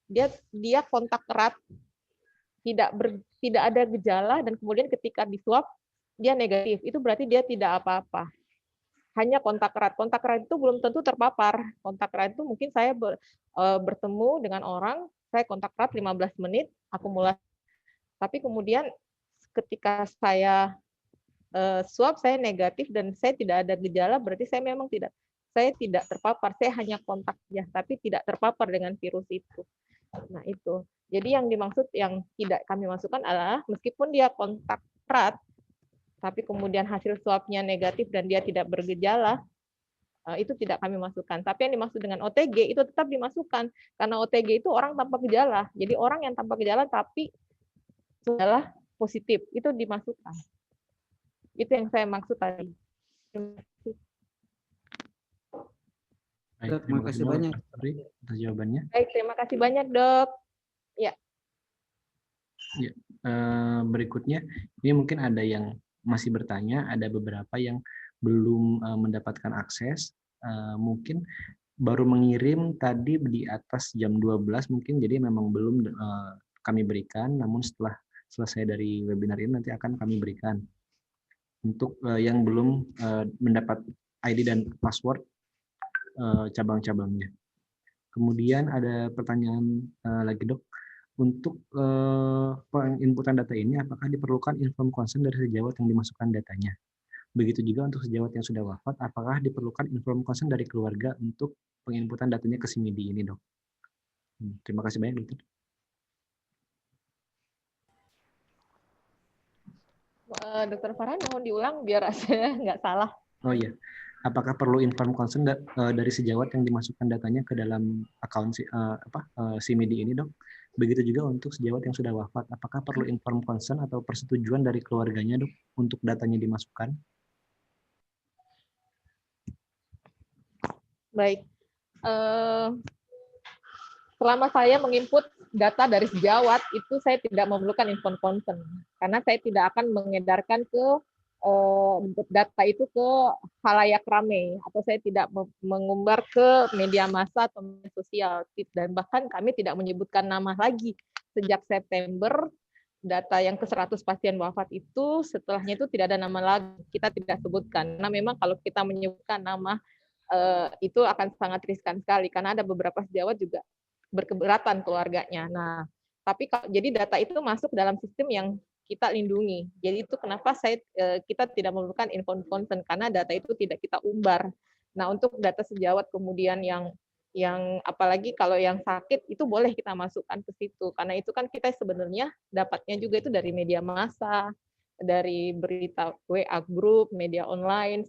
dia kontak erat, tidak ada gejala, dan kemudian ketika di swab dia negatif. Itu berarti dia tidak apa-apa. Hanya kontak erat. Kontak erat itu belum tentu terpapar. Kontak erat itu mungkin saya bertemu dengan orang, saya kontak erat 15 menit, akumulasi. Tapi kemudian ketika saya swab, saya negatif dan saya tidak ada gejala, berarti saya memang saya tidak terpapar. Saya hanya kontak ya, tapi tidak terpapar dengan virus itu. Nah itu. Jadi yang dimaksud yang tidak kami masukkan adalah meskipun dia kontak erat, tapi kemudian hasil swabnya negatif dan dia tidak bergejala, itu tidak kami masukkan. Tapi yang dimaksud dengan OTG itu tetap dimasukkan. Karena OTG itu orang tanpa gejala. Jadi orang yang tanpa gejala tapi adalah positif, itu dimasukkan. Itu yang saya maksud tadi. Baik, terima kasih banyak atas jawabannya. Baik, terima kasih banyak dok. Ya. Ya, berikutnya ini mungkin ada yang masih bertanya, ada beberapa yang belum mendapatkan akses, mungkin baru mengirim tadi di atas jam 12 mungkin, jadi memang belum kami berikan, namun setelah selesai dari webinar ini nanti akan kami berikan. Untuk yang belum mendapat ID dan password cabang-cabangnya. Kemudian ada pertanyaan lagi dok, untuk penginputan data ini apakah diperlukan inform consent dari sejawat yang dimasukkan datanya? Begitu juga untuk sejawat yang sudah wafat, apakah diperlukan inform consent dari keluarga untuk penginputan datanya ke SIMIDI ini dok? Terima kasih banyak dokter. Dokter Farhan, mohon diulang biar saya nggak salah. Oh iya, apakah perlu inform consent dari sejawat yang dimasukkan datanya ke dalam akun SIMIDI ini dok? Begitu juga untuk sejawat yang sudah wafat. Apakah perlu inform consent atau persetujuan dari keluarganya, Dok, untuk datanya dimasukkan? Baik. Selama saya menginput data dari sejawat, itu saya tidak memerlukan inform consent. Karena saya tidak akan mengedarkan ke data itu ke khalayak ramai, atau saya tidak mengumbar ke media massa atau media sosial, dan bahkan kami tidak menyebutkan nama lagi. Sejak September, data yang ke 100 pasien wafat itu, setelahnya itu tidak ada nama lagi, kita tidak sebutkan. Karena memang kalau kita menyebutkan nama, itu akan sangat riskan sekali, karena ada beberapa sejawat juga berkeberatan keluarganya. Nah, tapi jadi data itu masuk dalam sistem yang kita lindungi. Jadi itu kenapa kita tidak memerlukan inform consent, karena data itu tidak kita umbar. Nah, untuk data sejawat kemudian yang apalagi kalau yang sakit itu boleh kita masukkan ke situ, karena itu kan kita sebenarnya dapatnya juga itu dari media massa, dari berita WA group, media online,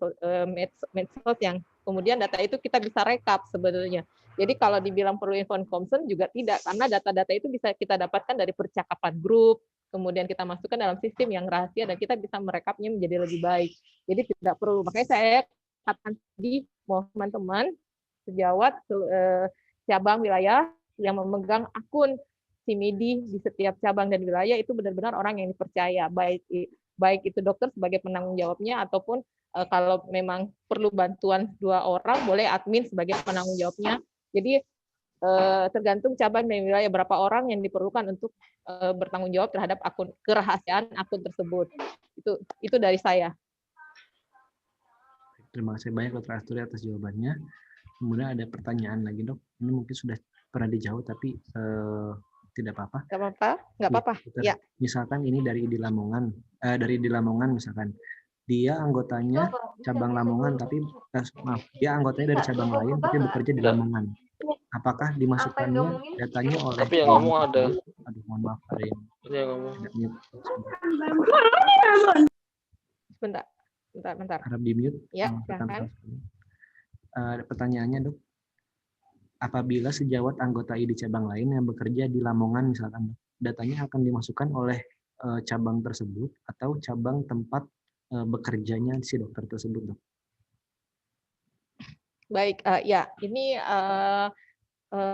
medsos yang kemudian data itu kita bisa rekap sebenarnya. Jadi kalau dibilang perlu inform consent juga tidak, karena data-data itu bisa kita dapatkan dari percakapan grup, kemudian kita masukkan dalam sistem yang rahasia dan kita bisa merekapnya menjadi lebih baik. Jadi tidak perlu. Makanya saya katakan tadi, mohon teman-teman sejawat cabang wilayah yang memegang akun SIMIDI di setiap cabang dan wilayah itu benar-benar orang yang dipercaya, baik itu dokter sebagai penanggung jawabnya ataupun kalau memang perlu bantuan 2 orang boleh admin sebagai penanggung jawabnya. Jadi tergantung cabang dan wilayah berapa orang yang diperlukan untuk bertanggung jawab terhadap kerahasiaan akun tersebut. Itu dari saya. Terima kasih banyak Dr. Asturi atas jawabannya. Kemudian ada pertanyaan lagi, Dok. Ini mungkin sudah pernah dijawab tapi tidak apa-apa. Nggak apa-apa. Ya. Misalkan ini dari ID Lamongan, misalkan. Dia anggotanya cabang Lamongan tapi dia anggotanya dari cabang lain tapi bekerja di Lamongan. Apakah dimasukkannya datanya oleh Tapi yang ngomong ada. Aduh, mohon maaf ada yang ngomong. Bentar. Harap di-mute. Ya, silakan. Pertanyaannya, Dok. Apabila sejawat anggota ID cabang lain yang bekerja di Lamongan misalkan, datanya akan dimasukkan oleh cabang tersebut atau cabang tempat bekerjanya si dokter tersebut, Dok? Baik, ya ini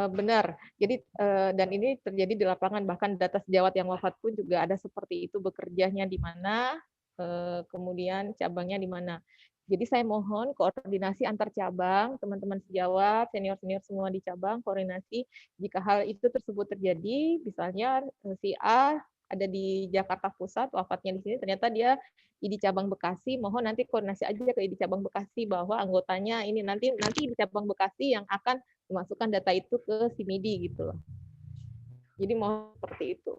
benar. Jadi dan ini terjadi di lapangan, bahkan data sejawat yang wafat pun juga ada seperti itu, bekerjanya di mana, kemudian cabangnya di mana. Jadi saya mohon koordinasi antar cabang, teman-teman sejawat, senior-senior semua di cabang, koordinasi jika hal itu tersebut terjadi, misalnya si A ada di Jakarta Pusat, wafatnya di sini, ternyata dia ID cabang Bekasi, mohon nanti koordinasi aja ke ID cabang Bekasi bahwa anggotanya ini nanti di cabang Bekasi yang akan memasukkan data itu ke SIMIDI gitu loh. Jadi mohon seperti itu,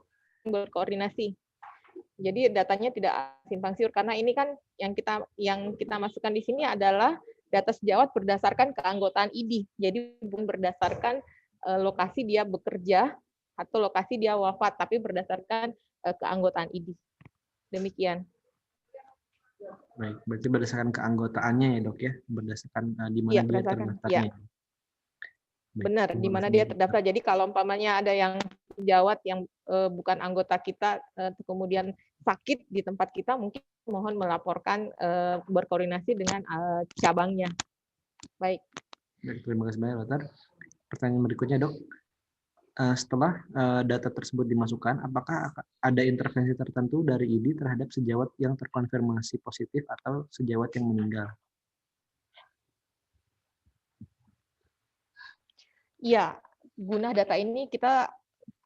berkoordinasi. Jadi datanya tidak simpang siur, karena ini kan yang kita masukkan di sini adalah data sejawat berdasarkan keanggotaan ID. Jadi bukan berdasarkan lokasi dia bekerja atau lokasi dia wafat, tapi berdasarkan keanggotaan ID. Demikian. Baik, berarti berdasarkan keanggotaannya ya, Dok ya, berdasarkan di mana dia terdaftarnya. Ya. Benar, di mana dia terdaftar. Jadi kalau umpamanya ada yang sejawat yang bukan anggota kita kemudian sakit di tempat kita, mungkin mohon melaporkan berkoordinasi dengan cabangnya. Baik. Baik, terima kasih banyak, Dokter. Pertanyaan berikutnya, Dok. Setelah data tersebut dimasukkan, apakah ada intervensi tertentu dari ID terhadap sejawat yang terkonfirmasi positif atau sejawat yang meninggal? Iya, guna data ini kita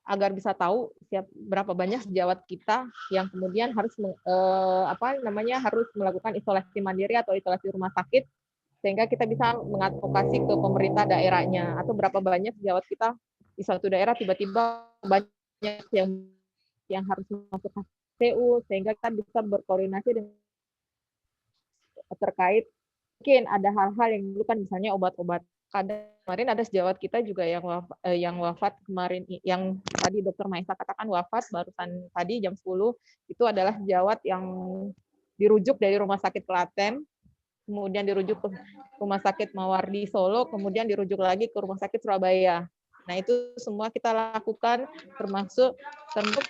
agar bisa tahu berapa banyak sejawat kita yang kemudian harus harus melakukan isolasi mandiri atau isolasi rumah sakit, sehingga kita bisa mengadvokasi ke pemerintah daerahnya, atau berapa banyak sejawat kita di suatu daerah tiba-tiba banyak yang harus masuk HCU, sehingga kita bisa berkoordinasi dengan terkait mungkin ada hal-hal yang diperlukan, misalnya obat-obat. Kemarin ada sejawat kita juga yang wafat kemarin, yang tadi Dr. Maisa katakan wafat barusan tadi jam 10, itu adalah sejawat yang dirujuk dari Rumah Sakit Klaten, kemudian dirujuk ke Rumah Sakit Mawardi Solo, kemudian dirujuk lagi ke Rumah Sakit Surabaya. Nah, itu semua kita lakukan termasuk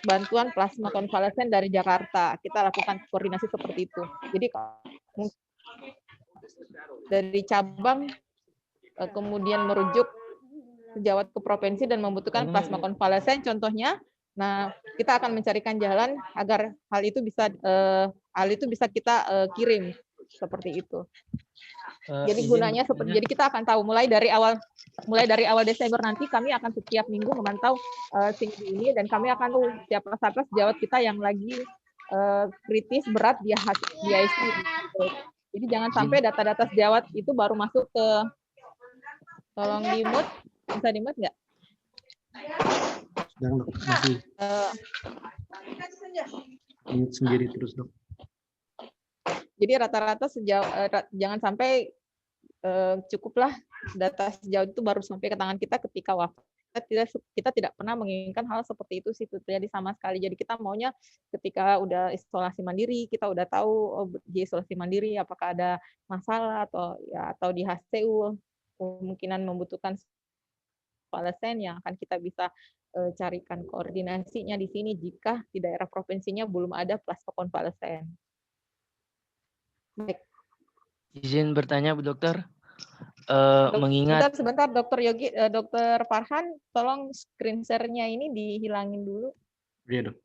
bantuan plasma konvalesen dari Jakarta. Kita lakukan koordinasi seperti itu. Jadi dari cabang kemudian merujuk sejawat ke provinsi dan membutuhkan plasma konvalesen contohnya. Nah, kita akan mencarikan jalan agar hal itu bisa kita kirim seperti itu. Jadi gunanya seperti, jadi kita akan tahu mulai dari awal Desember nanti kami akan setiap minggu memantau SIMD ini dan kami akan tahu siapa sejawat kita yang lagi kritis berat di ICU. Jadi jangan sampai data-data sejawat itu baru masuk ke, tolong di-mute, bisa di-mute nggak? Sedang dok, masih mute sendiri terus dok. Jadi rata-rata jangan sampai cukuplah data sejauh itu baru sampai ke tangan kita ketika wafat. Kita tidak pernah menginginkan hal seperti itu sih terjadi sama sekali. Jadi kita maunya ketika udah isolasi mandiri, kita udah tahu di isolasi mandiri apakah ada masalah atau di HCU kemungkinan membutuhkan konvalesen yang akan kita bisa carikan koordinasinya di sini jika di daerah provinsinya belum ada plasma konvalesen. Baik. Izin bertanya Bu Dokter. Mengingat sebentar Dokter Yogi, Dokter Farhan, tolong screen share-nya ini dihilangin dulu. Iya dok.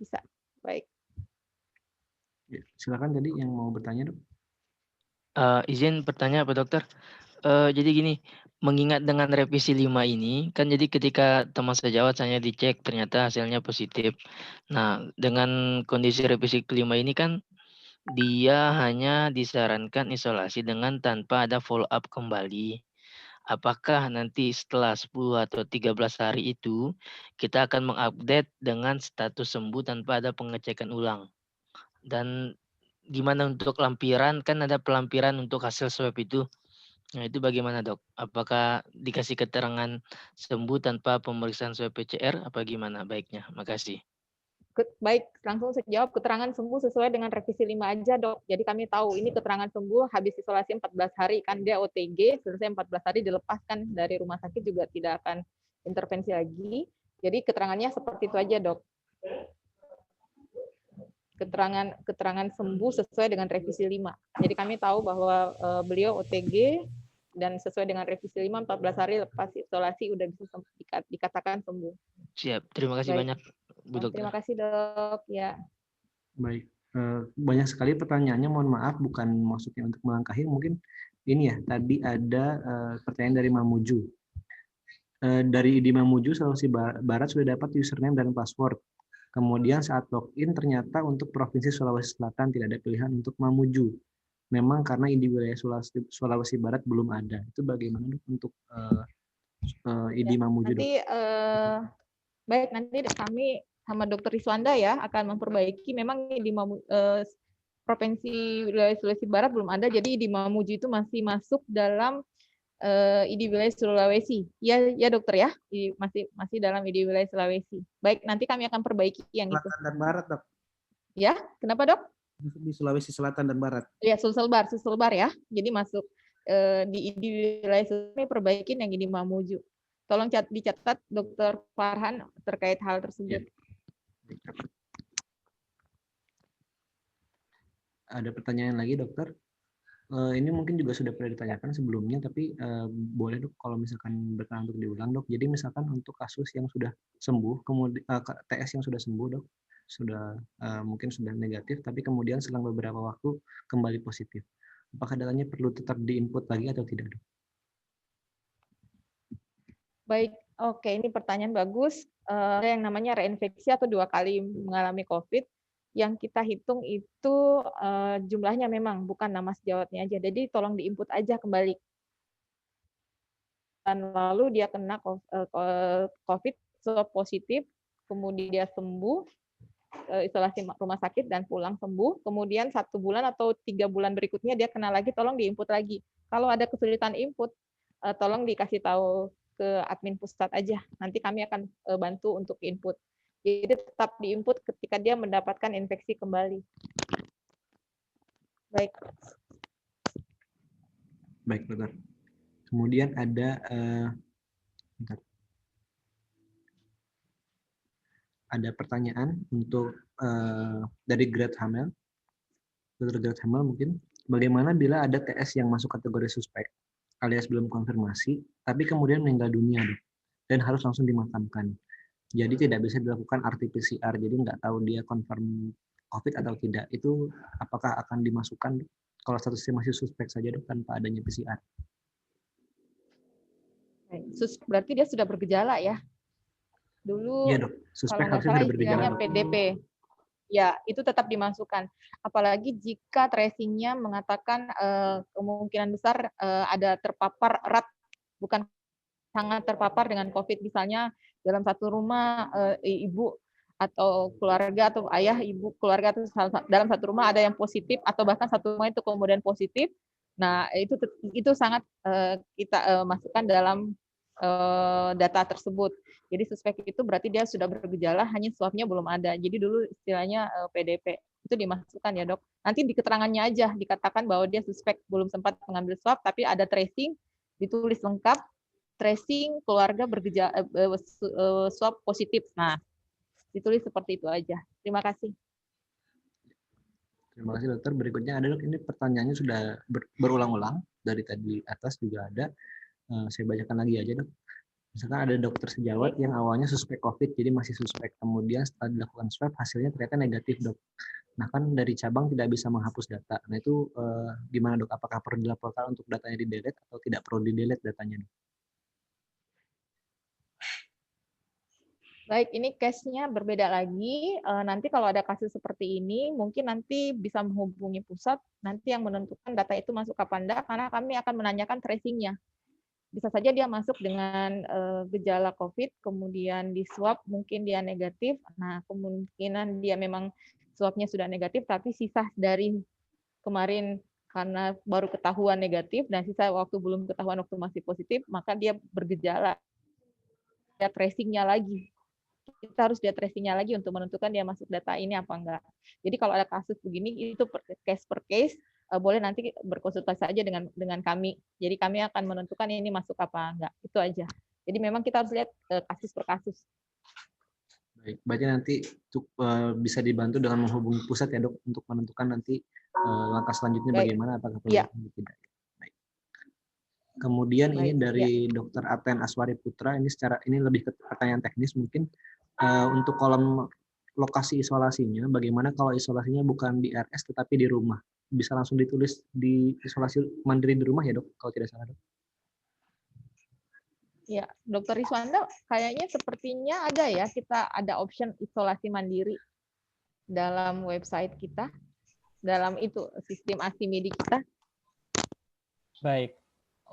Bisa, baik. Ya, silakan tadi yang mau bertanya dok. Izin bertanya Pak Dokter. Jadi gini, mengingat dengan revisi 5 ini, kan jadi ketika teman sejawat saya dicek ternyata hasilnya positif. Nah, dengan kondisi revisi kelima ini kan dia hanya disarankan isolasi dengan tanpa ada follow up kembali. Apakah nanti setelah 10 atau 13 hari itu kita akan mengupdate dengan status sembuh tanpa ada pengecekan ulang? Dan gimana untuk lampiran? Kan ada pelampiran untuk hasil swab itu. Nah, itu bagaimana dok? Apakah dikasih keterangan sembuh tanpa pemeriksaan swab PCR? Apa gimana baiknya? Makasih. Baik, langsung saya jawab, keterangan sembuh sesuai dengan revisi 5 aja dok. Jadi kami tahu ini keterangan sembuh habis isolasi 14 hari, kan dia OTG, selesai 14 hari dilepaskan dari rumah sakit juga tidak akan intervensi lagi. Jadi keterangannya seperti itu aja dok. Keterangan sembuh sesuai dengan revisi 5. Jadi kami tahu bahwa beliau OTG dan sesuai dengan revisi 5, 14 hari lepas isolasi udah bisa dikatakan sembuh. Siap, terima kasih banyak Bu Dokter. Terima kasih dok. Ya. Baik, banyak sekali pertanyaannya. Mohon maaf, bukan maksudnya untuk melangkahi. Mungkin ini ya. Tadi ada pertanyaan dari Mamuju. Dari ID Mamuju Sulawesi Barat sudah dapat username dan password. Kemudian saat login ternyata untuk Provinsi Sulawesi Selatan tidak ada pilihan untuk Mamuju. Memang karena ID wilayah Sulawesi Barat belum ada. Itu bagaimana untuk ID Mamuju? Nanti baik, nanti kami sama Dr. Riswanda ya akan memperbaiki. Memang di Provinsi wilayah Sulawesi Barat belum ada, jadi di Mamuju itu masih masuk dalam ID wilayah Sulawesi. Ya dokter ya, masih dalam ID wilayah Sulawesi. Baik, nanti kami akan perbaiki yang Selatan itu. Selatan dan Barat dok. Ya, kenapa dok? Di Sulawesi Selatan dan Barat. Ya, Sulselbar ya. Jadi masuk di ID wilayah Sulawesi, perbaikin yang di Mamuju. Tolong dicatat Dokter Farhan terkait hal tersebut. Ada pertanyaan lagi dokter? Ini mungkin juga sudah pernah ditanyakan sebelumnya, tapi boleh dok kalau misalkan berkenan untuk diulang dok. Jadi misalkan untuk kasus yang sudah sembuh, kemudian TS yang sudah sembuh dok, sudah mungkin sudah negatif, tapi kemudian selang beberapa waktu kembali positif. Apakah datanya perlu tetap diinput lagi atau tidak dok? Baik, oke, ini pertanyaan bagus. Ada yang namanya reinfeksi atau 2 kali mengalami COVID. Yang kita hitung itu jumlahnya memang bukan nama sejawatnya aja. Jadi tolong diinput aja kembali. Dan lalu dia kena COVID positif, kemudian dia sembuh, isolasi rumah sakit dan pulang sembuh. Kemudian 1 bulan atau 3 bulan berikutnya dia kena lagi, tolong diinput lagi. Kalau ada kesulitan input, tolong dikasih tahu ke admin pusat aja. Nanti kami akan bantu untuk input. Jadi tetap diinput ketika dia mendapatkan infeksi kembali. Baik. Baik, dokter. Kemudian ada bentar. Ada pertanyaan untuk dari Grad Hamel. Dr. Grad Hamel mungkin, bagaimana bila ada TS yang masuk kategori suspek alias belum konfirmasi, tapi kemudian meninggal dunia, Dok, dan harus langsung dimakamkan. Jadi tidak bisa dilakukan RT-PCR, jadi nggak tahu dia confirm COVID atau tidak. Itu apakah akan dimasukkan kalau statusnya masih suspek saja, Dok, tanpa adanya PCR? Berarti dia sudah bergejala ya? Dulu Iya, Dok. Suspek kalau nggak harusnya salah sudah bergejala, istilahnya Dok. PDP. Ya, itu tetap dimasukkan. Apalagi jika tracing-nya mengatakan kemungkinan besar ada terpapar erat, bukan sangat terpapar dengan COVID. Misalnya dalam satu rumah ibu atau keluarga atau ayah, ibu, keluarga atau dalam satu rumah ada yang positif atau bahkan satu rumah itu kemudian positif. Nah, itu sangat kita masukkan dalam data tersebut. Jadi suspek itu berarti dia sudah bergejala, hanya swabnya belum ada. Jadi dulu istilahnya PDP itu dimasukkan ya, Dok. Nanti di keterangannya aja dikatakan bahwa dia suspek belum sempat mengambil swab, tapi ada tracing, ditulis lengkap, tracing keluarga bergejala swab positif. Nah, ditulis seperti itu aja. Terima kasih. Terima kasih, Dokter. Berikutnya ada, Dok, ini pertanyaannya sudah berulang-ulang dari tadi atas juga ada. Saya bacakan lagi aja, Dok. Misalkan ada dokter sejawat yang awalnya suspek COVID, jadi masih suspek. Kemudian setelah dilakukan swab, hasilnya ternyata negatif, Dok. Nah, kan dari cabang tidak bisa menghapus data. Nah, itu gimana, Dok? Apakah perlu dilaporkan untuk datanya di-delete atau tidak perlu di-delete datanya, Dok? Baik, ini case-nya berbeda lagi. Nanti kalau ada kasus seperti ini, mungkin nanti bisa menghubungi pusat, nanti yang menentukan data itu masuk apa enggak, karena kami akan menanyakan tracing-nya. Bisa saja dia masuk dengan gejala COVID, kemudian di swab mungkin dia negatif. Nah, kemungkinan dia memang swabnya sudah negatif, tapi sisa dari kemarin karena baru ketahuan negatif, dan sisa waktu belum ketahuan waktu masih positif, maka dia bergejala. Dia tracing-nya lagi. Kita harus lihat tracing-nya lagi untuk menentukan dia masuk data ini apa enggak. Jadi kalau ada kasus begini, itu case per case, boleh nanti berkonsultasi saja dengan kami. Jadi kami akan menentukan ini masuk apa enggak. Itu aja. Jadi memang kita harus lihat kasus per kasus. Baik, berarti nanti bisa dibantu dengan menghubungi pusat ya, Dok, untuk menentukan nanti langkah selanjutnya bagaimana, apakah perlu atau tidak. Baik. Kemudian ini dari Dr. Aten Aswari Putra, ini lebih ke pertanyaan teknis mungkin. Untuk kolom lokasi isolasinya, bagaimana kalau isolasinya bukan di RS tetapi di rumah? Bisa langsung ditulis di isolasi mandiri di rumah ya, Dok, kalau tidak salah, Dok? Ya, Dokter Riswanda, kayaknya sepertinya ada ya, kita ada option isolasi mandiri dalam website kita, dalam itu sistem ASIMEDI kita. Baik,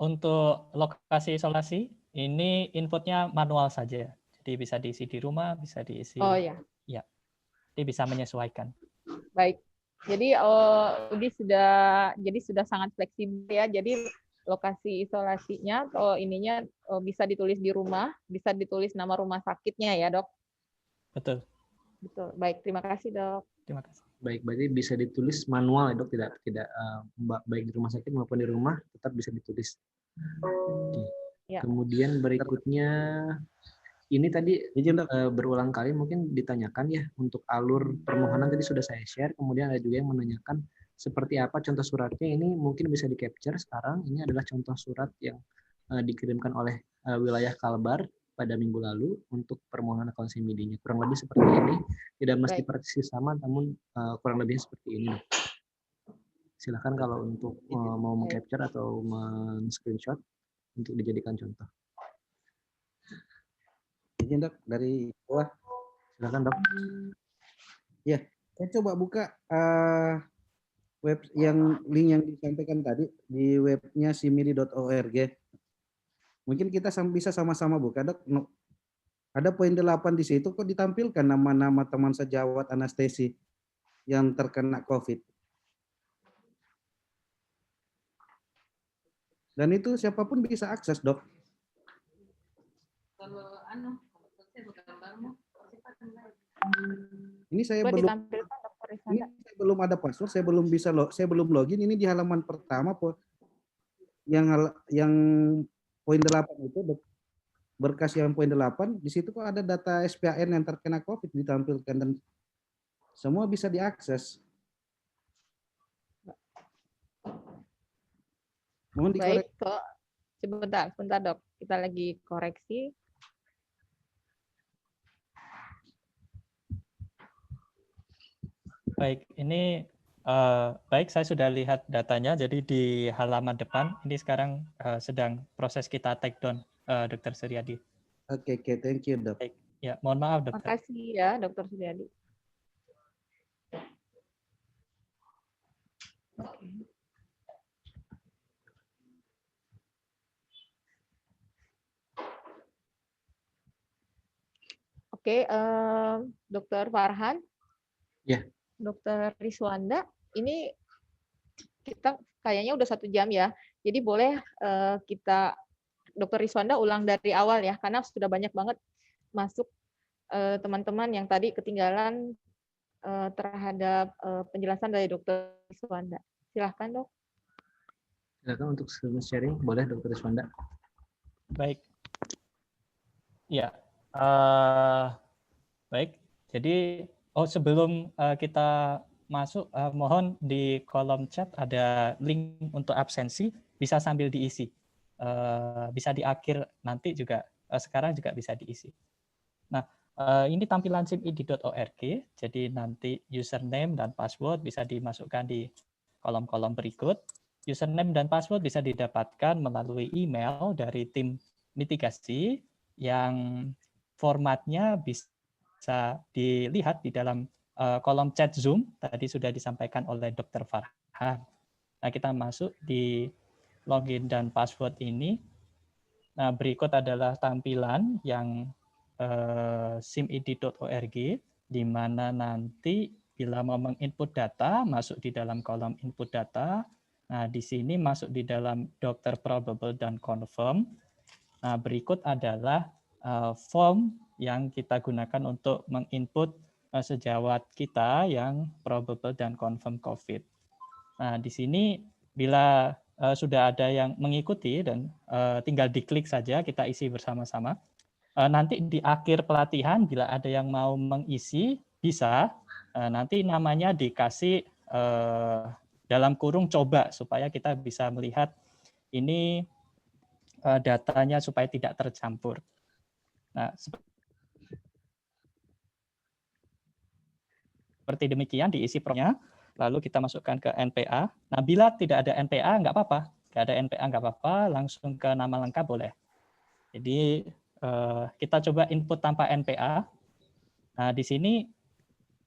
untuk lokasi isolasi, ini inputnya manual saja. Jadi bisa diisi di rumah, bisa diisi. Oh ya. Ya, jadi bisa menyesuaikan. Baik. Jadi ini sudah sangat fleksibel ya. Jadi lokasi isolasinya ininya bisa ditulis di rumah, bisa ditulis nama rumah sakitnya ya, Dok. Betul. Betul. Baik, terima kasih, Dok. Terima kasih. Baik, berarti bisa ditulis manual ya, Dok, tidak baik di rumah sakit maupun di rumah tetap bisa ditulis. Ya. Kemudian berikutnya ini tadi berulang kali mungkin ditanyakan ya, untuk alur permohonan tadi sudah saya share, kemudian ada juga yang menanyakan seperti apa contoh suratnya. Ini mungkin bisa di-capture sekarang. Ini adalah contoh surat yang dikirimkan oleh wilayah Kalbar pada minggu lalu untuk permohonan akun SIM-ID-nya. Kurang lebih seperti ini. Tidak mesti persis sama, namun kurang lebih seperti ini. Silakan kalau untuk mau meng-capture atau men-screenshot untuk dijadikan contoh. Izin, Dok, dari bawah. Silakan, Dok. Ya, saya coba buka web yang link yang disampaikan tadi di webnya simidi.org. Mungkin kita bisa sama-sama buka, Dok. Ada poin 8 di situ kok ditampilkan nama-nama teman sejawat anestesi yang terkena COVID. Dan itu siapapun bisa akses, Dok. Ini saya belum ada password, saya belum login. Ini di halaman pertama yang poin 8 itu berkas yang poin 8 di situ kok ada data SPAN yang terkena COVID ditampilkan dan semua bisa diakses. Mohon Baik, dikoreksi. kok. Sebentar dok. Kita lagi koreksi. Baik, ini baik saya sudah lihat datanya. Jadi di halaman depan ini sekarang sedang proses kita take down, Dr. Suryadi. Oke, thank you dok. Baik, ya mohon maaf dokter. Makasih ya, Dr. Suryadi. Oke. Oke, Dr. Farhan. Ya. Dr. Riswanda, ini kita kayaknya udah 1 jam ya. Jadi boleh kita Dr. Riswanda ulang dari awal ya, karena sudah banyak banget masuk teman-teman yang tadi ketinggalan terhadap penjelasan dari Dr. Riswanda. Silahkan dok. Silakan untuk sharing, boleh Dr. Riswanda. Baik. Ya, baik. Jadi, sebelum kita masuk, mohon di kolom chat ada link untuk absensi, bisa sambil diisi. Bisa di akhir nanti juga, sekarang juga bisa diisi. Nah, ini tampilan simid.org, jadi nanti username dan password bisa dimasukkan di kolom-kolom berikut. Username dan password bisa didapatkan melalui email dari tim mitigasi yang formatnya bisa dilihat di dalam kolom chat Zoom, tadi sudah disampaikan oleh Dr. Farhan. Nah, kita masuk di login dan password ini. Nah, berikut adalah tampilan yang simid.org, di mana nanti bila mau menginput data, masuk di dalam kolom input data. Nah, di sini masuk di dalam Dr. Probable dan Confirm. Nah, berikut adalah form yang kita gunakan untuk menginput sejawat kita yang probable dan confirm COVID. Nah, di sini bila sudah ada yang mengikuti dan tinggal diklik saja, kita isi bersama-sama. Nanti di akhir pelatihan, bila ada yang mau mengisi, bisa. Nanti namanya dikasih dalam kurung coba, supaya kita bisa melihat ini datanya supaya tidak tercampur. Nah, seperti demikian diisi formnya, lalu kita masukkan ke NPA. Nah, bila tidak ada NPA, nggak apa-apa. Nggak ada NPA, nggak apa-apa, langsung ke nama lengkap boleh. Jadi, kita coba input tanpa NPA. Nah, di sini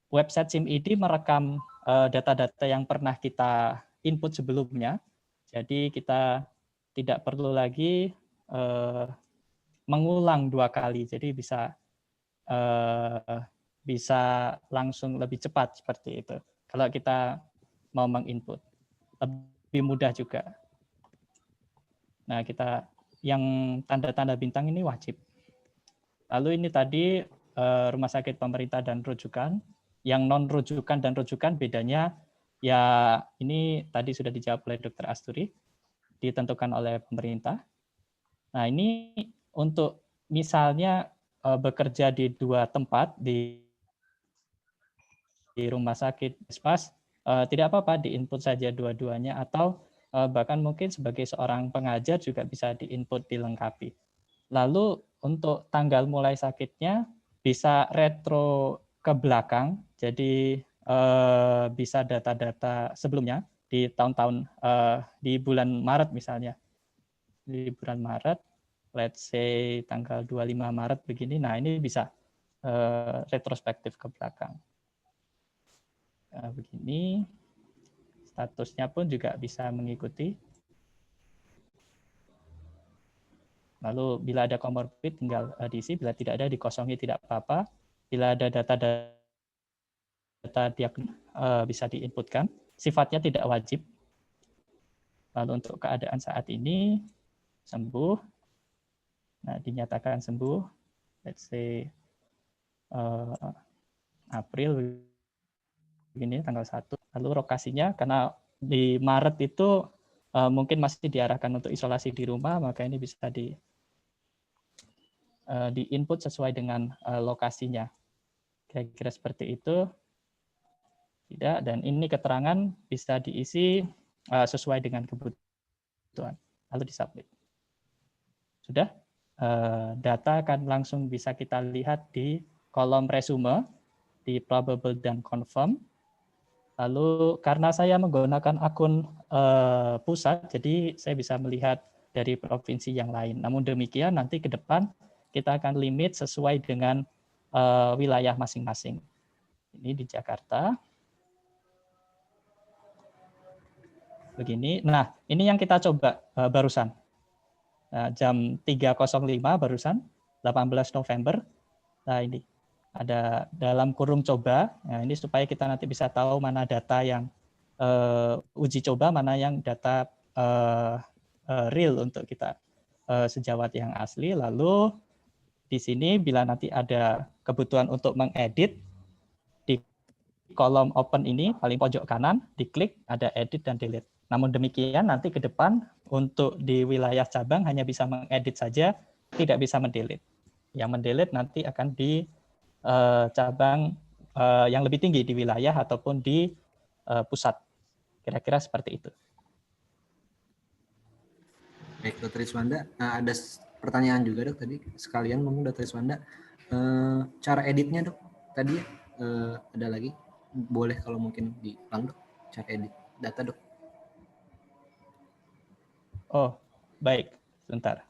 website SIMID merekam data-data yang pernah kita input sebelumnya. Jadi, kita tidak perlu lagi mengulang 2 kali, jadi bisa langsung lebih cepat seperti itu. Kalau kita mau menginput, lebih mudah juga. Nah, kita yang tanda-tanda bintang ini wajib. Lalu ini tadi rumah sakit pemerintah dan rujukan. Yang non rujukan dan rujukan bedanya ya ini tadi sudah dijawab oleh Dr. Asturi, ditentukan oleh pemerintah. Nah, ini untuk misalnya bekerja di 2 tempat, di rumah sakit Puskesmas, tidak apa-apa diinput saja dua-duanya, atau bahkan mungkin sebagai seorang pengajar juga bisa diinput dilengkapi. Lalu untuk tanggal mulai sakitnya bisa retro ke belakang, jadi bisa data-data sebelumnya di tahun-tahun di bulan Maret misalnya. Di bulan Maret, let's say tanggal 25 Maret begini, nah ini bisa retrospektif ke belakang. Nah, begini, statusnya pun juga bisa mengikuti. Lalu bila ada komorbid tinggal diisi, bila tidak ada dikosongi tidak apa-apa. Bila ada data diagnosis bisa diinputkan. Sifatnya tidak wajib. Lalu untuk keadaan saat ini sembuh. Nah, dinyatakan sembuh, let's say April begini tanggal 1. Lalu lokasinya karena di Maret itu mungkin masih diarahkan untuk isolasi di rumah, maka ini bisa di input sesuai dengan lokasinya. Kira-kira seperti itu. Tidak, dan ini keterangan bisa diisi sesuai dengan kebutuhan. Lalu disubmit. Sudah? Data akan langsung bisa kita lihat di kolom resume, di probable dan confirm. Lalu karena saya menggunakan akun pusat, jadi saya bisa melihat dari provinsi yang lain. Namun demikian nanti ke depan kita akan limit sesuai dengan wilayah masing-masing. Ini di Jakarta. Begini. Nah, ini yang kita coba barusan. Jam 3.05 barusan, 18 November. Nah, ini ada dalam kurung coba. Nah, ini supaya kita nanti bisa tahu mana data yang uji coba, mana yang data real untuk kita sejawat yang asli. Lalu di sini bila nanti ada kebutuhan untuk mengedit, di kolom open ini paling pojok kanan, diklik ada edit dan delete. Namun demikian nanti ke depan untuk di wilayah cabang hanya bisa mengedit saja, tidak bisa mendelete. Yang mendelete nanti akan di cabang yang lebih tinggi di wilayah ataupun di pusat. Kira-kira seperti itu. Baik, Dr. Iswanda, ada pertanyaan juga dok tadi sekalian mungkin Dr. Iswanda, cara editnya dok tadi ada lagi, boleh kalau mungkin diulang dok, cara edit data dok. Oh, baik. Sebentar.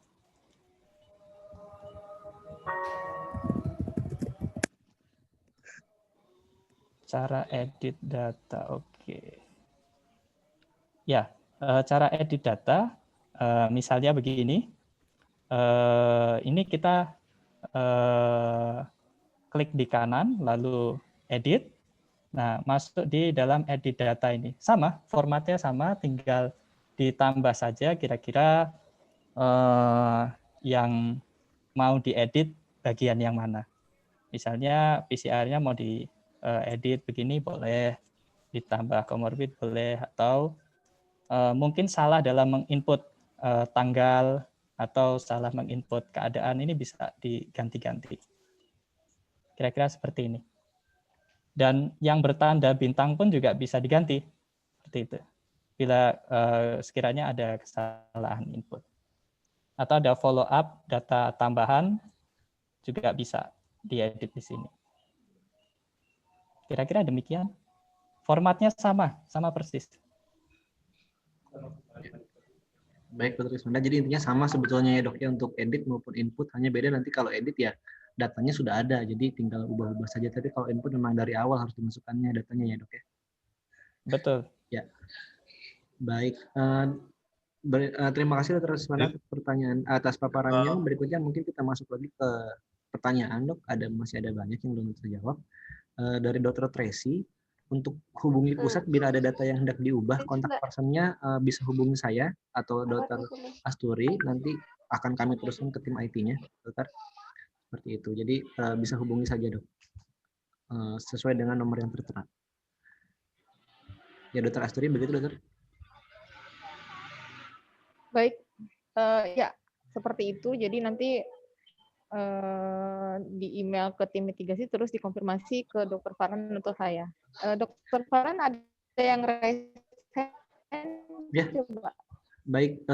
Cara edit data, oke. Ya, cara edit data, misalnya begini. Ini kita klik di kanan, lalu edit. Nah, masuk di dalam edit data ini. Sama, formatnya sama, tinggal ditambah saja kira-kira yang mau diedit bagian yang mana. Misalnya PCR-nya mau diedit begini boleh, ditambah komorbid boleh, atau mungkin salah dalam menginput tanggal atau salah menginput keadaan, ini bisa diganti-ganti. Kira-kira seperti ini. Dan yang bertanda bintang pun juga bisa diganti. Seperti itu. Bila sekiranya ada kesalahan input. Atau ada follow up data tambahan juga bisa diedit di sini. Kira-kira demikian. Formatnya sama persis. Baik, Dr. Iswanda, jadi intinya sama sebetulnya ya dok ya untuk edit maupun input, hanya beda nanti kalau edit ya datanya sudah ada, jadi tinggal ubah-ubah saja. Tapi kalau input memang dari awal harus dimasukkannya datanya ya dok ya. Betul. Ya. Baik. Terima kasih Dr. Iswanda atas pertanyaan, atas paparannya. Berikutnya mungkin kita masuk lagi ke pertanyaan dok. Masih ada banyak yang belum terjawab. Dari Dr. Tracy, untuk hubungi pusat bila ada data yang hendak diubah, kontak personnya bisa hubungi saya atau Dr. Asturi, nanti akan kami teruskan ke tim IT-nya, dokter. Seperti itu. Jadi bisa hubungi saja dok, sesuai dengan nomor yang tertera. Ya Dr. Asturi, begitu dokter? Baik, ya seperti itu. Jadi nanti di email ke tim mitigasi terus dikonfirmasi ke Dr. Farhan atau saya. Dr. Farhan ada yang raise hand? Ya. Coba. Baik,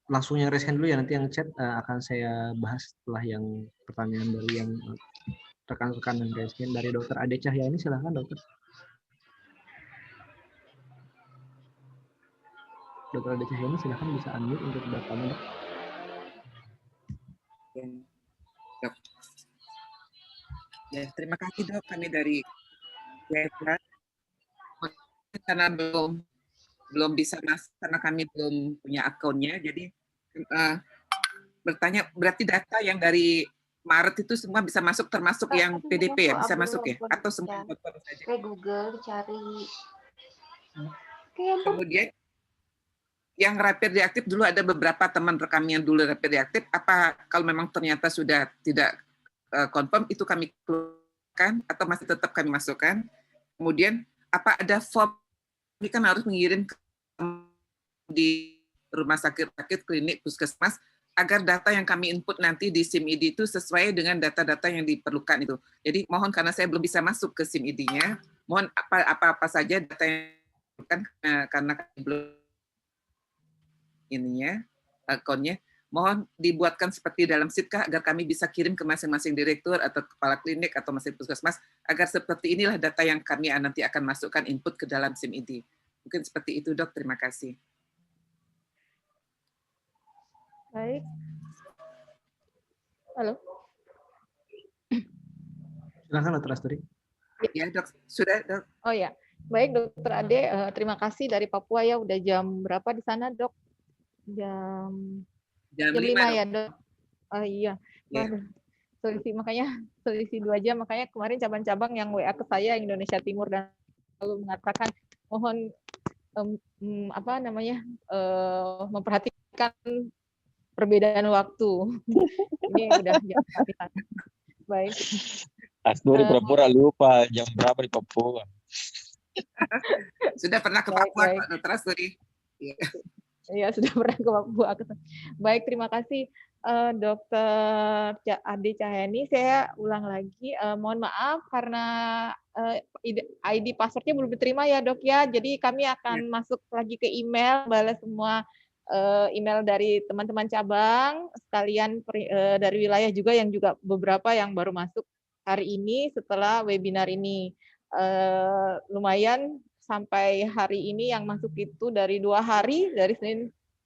langsung yang raise hand dulu ya, nanti yang chat akan saya bahas setelah yang pertanyaan dari yang rekan-rekan yang raise hand. Dari Dr. Ade Cahyani, silahkan dokter. Dr. Ade Cahyani, silahkan bisa unmute untuk datanya dok. Dok. Ya, terima kasih dok, kami dari Jakarta. Karena belum bisa masuk karena kami belum punya akunnya, jadi bertanya berarti data yang dari Maret itu semua bisa masuk, termasuk yang PDP ya, bisa masuk ya, atau semua saja? Kayak Google cari. Kemudian yang rapid reaktif dulu ada beberapa teman kami yang dulu rapid reaktif, apa kalau memang ternyata sudah tidak confirm itu kami keluarkan atau masih tetap kami masukkan? Kemudian apa ada form, ini kan harus mengirim ke di rumah sakit, klinik, puskesmas, agar data yang kami input nanti di SIM-ID itu sesuai dengan data-data yang diperlukan itu. Jadi mohon, karena saya belum bisa masuk ke SIM-ID-nya, mohon apa-apa saja data yang diperlukan karena kami belum ininya, akunnya, mohon dibuatkan seperti dalam sitkah agar kami bisa kirim ke masing-masing direktur atau kepala klinik atau masing puskesmas, agar seperti inilah data yang kami nanti akan masukkan input ke dalam SIM-ID. Mungkin seperti itu, Dok. Terima kasih. Baik. Halo. Silakan Dr. Asturi. Ya, Dok. Sudah, Dok. Oh ya, baik Dokter Ade, terima kasih dari Papua ya. Udah jam berapa di sana, Dok? Jam 5 ya, Dok. Oh iya. Waduh. Makanya selisih 2 jam, makanya kemarin cabang-cabang yang WA ke saya Indonesia Timur dan lalu mengatakan mohon memperhatikan perbedaan waktu. Ini udah jam kita. Baik. Asturi pura-pura lupa jam berapa di Papua. Sudah pernah ke Papua, Pak Dr. Asturi? Iya, sudah pernah ke Papua. Baik, terima kasih Dokter Ade Cahyani. Saya ulang lagi, mohon maaf karena ID passwordnya belum diterima ya, Dok ya. Jadi kami akan masuk lagi ke email, balas semua email dari teman-teman cabang, sekalian dari wilayah juga yang juga beberapa yang baru masuk hari ini setelah webinar ini. Lumayan sampai hari ini yang masuk itu dari 2 hari, dari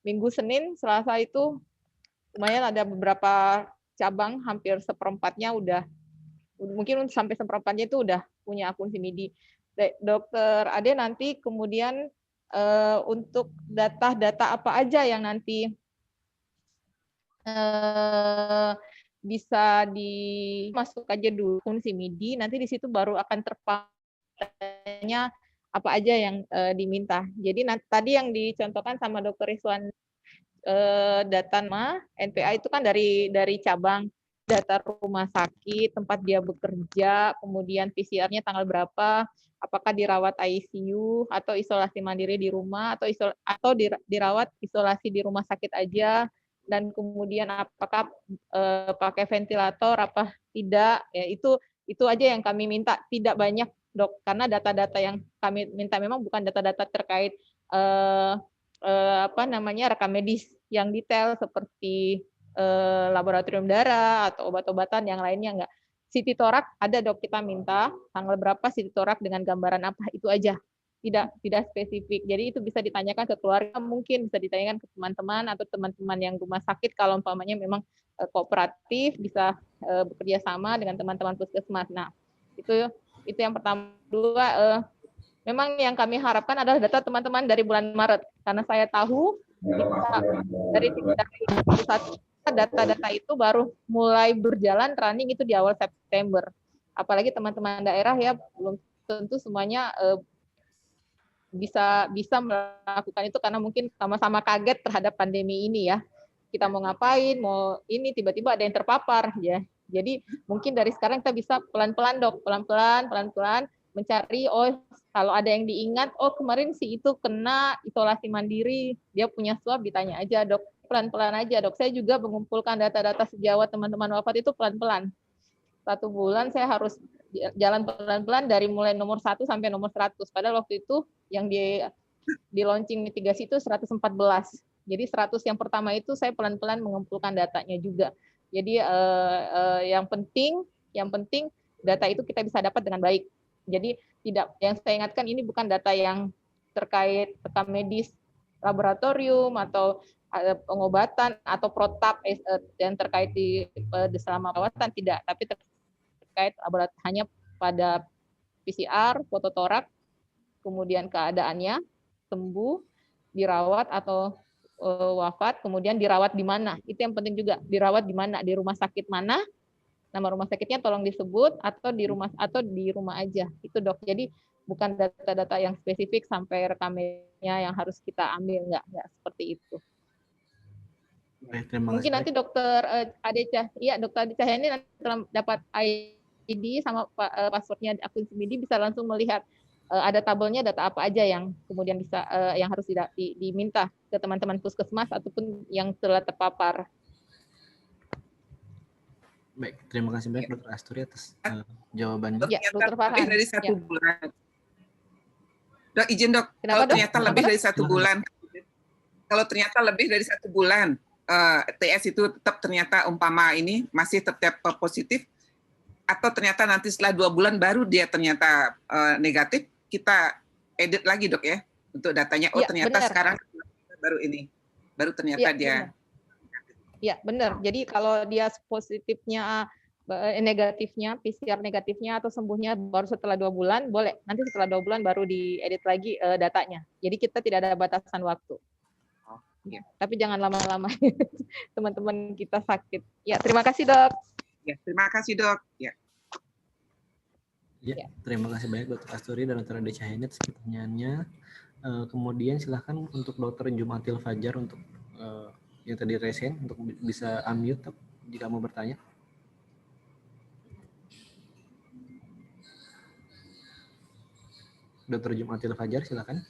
Minggu, Senin, Selasa itu lumayan ada beberapa cabang, hampir seperempatnya mungkin sampai seperempatnya itu udah punya akun SIM-ID. Dokter Ade nanti kemudian untuk data-data apa aja yang nanti bisa dimasuk aja dulu akun SIM-ID, nanti di situ baru akan terpampang apa aja yang diminta. Jadi tadi yang dicontohkan sama Dokter Iswan, data NPA itu kan dari cabang, data rumah sakit, tempat dia bekerja, kemudian PCR-nya tanggal berapa, apakah dirawat ICU atau isolasi mandiri di rumah atau dirawat isolasi di rumah sakit aja, dan kemudian apakah pakai ventilator apa tidak, ya itu aja yang kami minta, tidak banyak, Dok, karena data-data yang kami minta memang bukan data-data terkait rekam medis yang detail seperti laboratorium darah atau obat-obatan yang lainnya enggak. CT thorax ada, Dok, kita minta tanggal berapa CT thorax dengan gambaran apa, itu aja. Tidak spesifik. Jadi itu bisa ditanyakan ke keluarga, mungkin bisa ditanyakan ke teman-teman atau teman-teman yang rumah sakit kalau umpamanya memang kooperatif bisa bekerja sama dengan teman-teman puskesmas. Nah, itu yang pertama. Kedua, memang yang kami harapkan adalah data teman-teman dari bulan Maret, karena saya tahu dari data-data itu baru mulai berjalan running itu di awal September. Apalagi teman-teman daerah ya belum tentu semuanya bisa melakukan itu karena mungkin sama-sama kaget terhadap pandemi ini ya. Kita mau ngapain, mau ini tiba-tiba ada yang terpapar ya. Jadi mungkin dari sekarang kita bisa pelan-pelan, Dok, pelan-pelan mencari, kalau ada yang diingat, kemarin si itu kena isolasi mandiri, dia punya swab, ditanya aja, Dok, pelan-pelan aja, Dok. Saya juga mengumpulkan data-data sejawat teman-teman wafat itu pelan-pelan. 1 bulan saya harus jalan pelan-pelan dari mulai nomor 1 sampai nomor 100. Padahal waktu itu yang di launching mitigasi itu 114. Jadi 100 yang pertama itu saya pelan-pelan mengumpulkan datanya juga. Jadi yang penting data itu kita bisa dapat dengan baik. Jadi yang saya ingatkan ini bukan data yang terkait rekam medis laboratorium atau pengobatan atau protap yang terkait di selama perawatan, tidak, tapi terkait hanya pada PCR, foto torak, kemudian keadaannya sembuh, dirawat atau wafat, kemudian dirawat di mana. Itu yang penting juga, dirawat di mana, di rumah sakit mana, nama rumah sakitnya tolong disebut, atau di rumah aja. Itu, Dok. Jadi bukan data-data yang spesifik sampai rekamnya yang harus kita ambil, enggak seperti itu. Mungkin nanti Dokter Ade Cahyani nanti dapat ID sama passwordnya akun SIM-ID bisa langsung melihat ada tabelnya data apa aja yang kemudian bisa yang harus diminta ke teman-teman puskesmas ataupun yang telah terpapar. Baik, terima kasih banyak Dr. Asturi atas jawabannya. Ya, Dr. Lebih Farhan. dari 1 Ya. bulan. Dok, izin dok, Kenapa, kalau Dok? ternyata lebih dari 1 bulan, kalau ternyata lebih dari 1 bulan, TS itu tetap ternyata umpama ini masih tetap positif, atau ternyata nanti setelah 2 bulan baru dia ternyata negatif, kita edit lagi dok ya, untuk datanya, oh Ya, ternyata benar. sekarang baru ini, baru ternyata Ya, dia. benar. Ya, benar. Jadi kalau dia positifnya, negatifnya, PCR negatifnya atau sembuhnya baru setelah 2 bulan, boleh. Nanti setelah 2 bulan baru diedit lagi datanya. Jadi kita tidak ada batasan waktu. Ya, tapi jangan lama-lama, teman-teman kita sakit. Ya, terima kasih dok. Ya, terima kasih dok. Ya. Ya, terima kasih banyak Dr. Asturi dan Dr. Ade Cahyani atas pertanyaannya. Kemudian silahkan untuk Dr. Jumatil Fajar untuk yang tadi resen untuk bisa unmute Dok, jika mau bertanya. Dr. Jumatil Fajar silakan.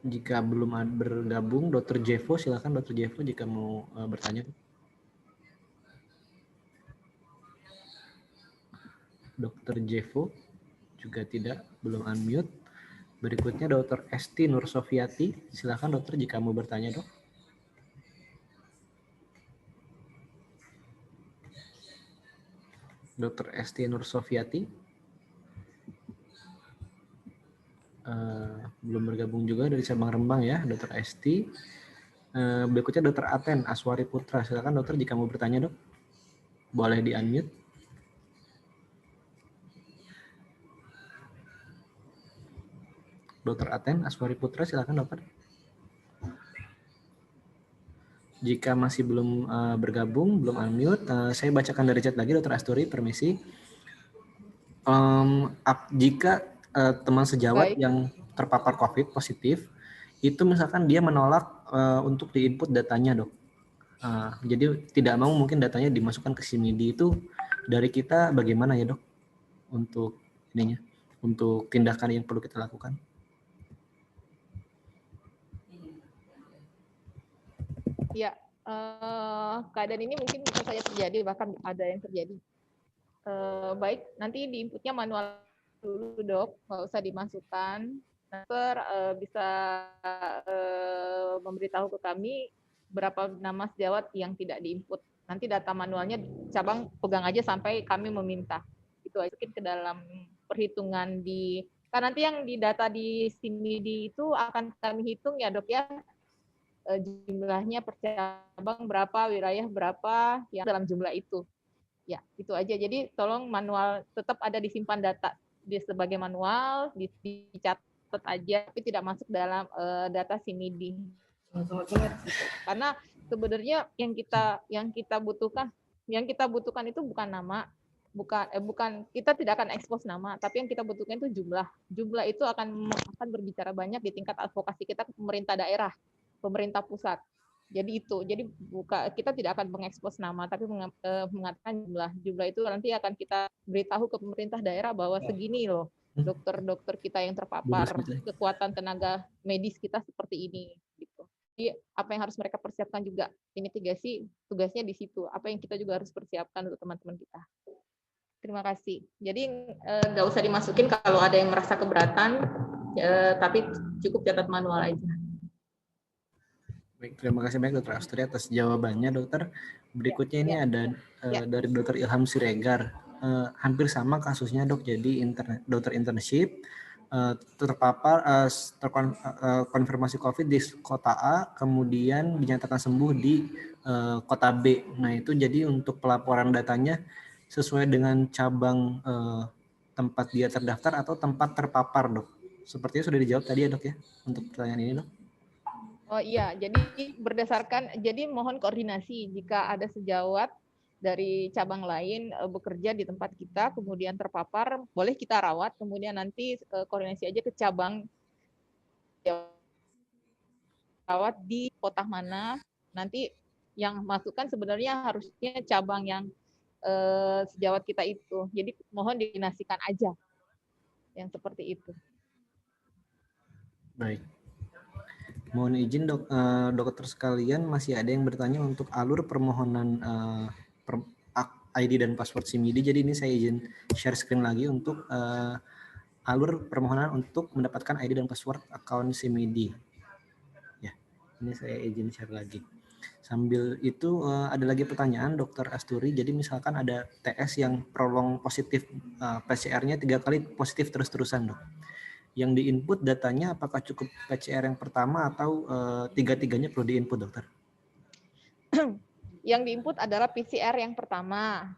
Jika belum bergabung, Dr. Jevo silakan Dr. Jevo jika mau bertanya. Dr. Jevo juga tidak, belum unmute. Berikutnya Dr. Esti Nur Sofiati, silakan dokter jika mau bertanya dok. Dr. Esti Nur Sofiati belum bergabung juga dari cabang Rembang ya, Dr. Esti. Berikutnya Dr. Aten Aswari Putra, silakan dokter jika mau bertanya dok, boleh di unmute. Dr. Aten Aswari Putra, silakan dokter. Jika masih belum bergabung, belum unmute, saya bacakan dari chat lagi Dr. Asturi, permisi. Jika teman sejawat yang terpapar COVID positif, itu misalkan dia menolak untuk di-input datanya dok. Jadi tidak mau mungkin datanya dimasukkan ke SIMIDI, itu dari kita bagaimana ya dok? Untuk ininya, untuk tindakan yang perlu kita lakukan. Ya, keadaan ini mungkin bisa saja terjadi, bahkan ada yang terjadi. Baik, nanti di inputnya manual dulu dok, nggak usah dimasukkan. Dokter bisa memberitahu ke kami berapa nama sejawat yang tidak diinput. Nanti data manualnya cabang pegang aja sampai kami meminta. Itu aja ke dalam perhitungan di, karena nanti yang di data di SIMIDI itu akan kami hitung ya dok ya, jumlahnya per cabang berapa, wilayah berapa yang dalam jumlah itu. Ya, itu aja. Jadi tolong manual tetap ada disimpan data di sebagai manual, dicatat aja, tapi tidak masuk dalam data SIMIDI. Karena sebenarnya yang kita butuhkan itu bukan nama, bukan kita tidak akan ekspos nama, tapi yang kita butuhkan itu jumlah. Jumlah itu akan berbicara banyak di tingkat advokasi kita ke pemerintah daerah, pemerintah pusat. Jadi itu, jadi kita tidak akan mengekspos nama, tapi mengatakan jumlah itu nanti akan kita beritahu ke pemerintah daerah bahwa segini loh dokter-dokter kita yang terpapar, kekuatan tenaga medis kita seperti ini. Gitu. Jadi apa yang harus mereka persiapkan juga, mitigasi tugasnya di situ. Apa yang kita juga harus persiapkan untuk teman-teman kita. Terima kasih. Jadi nggak usah dimasukin kalau ada yang merasa keberatan, tapi cukup catat manual aja. Baik, terima kasih banyak Dr. Asturi atas jawabannya dokter. Berikutnya ini ada dari Dr. Ilham Siregar. Hampir sama kasusnya dok, jadi dokter internship terpapar konfirmasi COVID di kota A, kemudian dinyatakan sembuh di kota B. Nah itu jadi untuk pelaporan datanya sesuai dengan cabang tempat dia terdaftar atau tempat terpapar dok. Sepertinya sudah dijawab tadi ya dok ya untuk pertanyaan ini dok. Oh iya, jadi mohon koordinasi jika ada sejawat dari cabang lain bekerja di tempat kita, kemudian terpapar, boleh kita rawat, kemudian nanti koordinasi aja ke cabang rawat di kota mana, nanti yang masukkan sebenarnya harusnya cabang yang sejawat kita itu. Jadi mohon dikoordinasikan aja yang seperti itu. Baik. Mohon izin dokter sekalian, masih ada yang bertanya untuk alur permohonan ID dan password SIM-ID. Jadi ini saya izin share screen lagi untuk alur permohonan untuk mendapatkan ID dan password akun SIM-ID. Ya, ini saya izin share lagi. Sambil itu ada lagi pertanyaan Dokter Asturi. Jadi misalkan ada TS yang prolong positif, PCR-nya 3 kali positif terus-terusan, Dok. Yang di-input datanya apakah cukup PCR yang pertama atau tiga-tiganya perlu di-input, Dokter? Yang di-input adalah PCR yang pertama.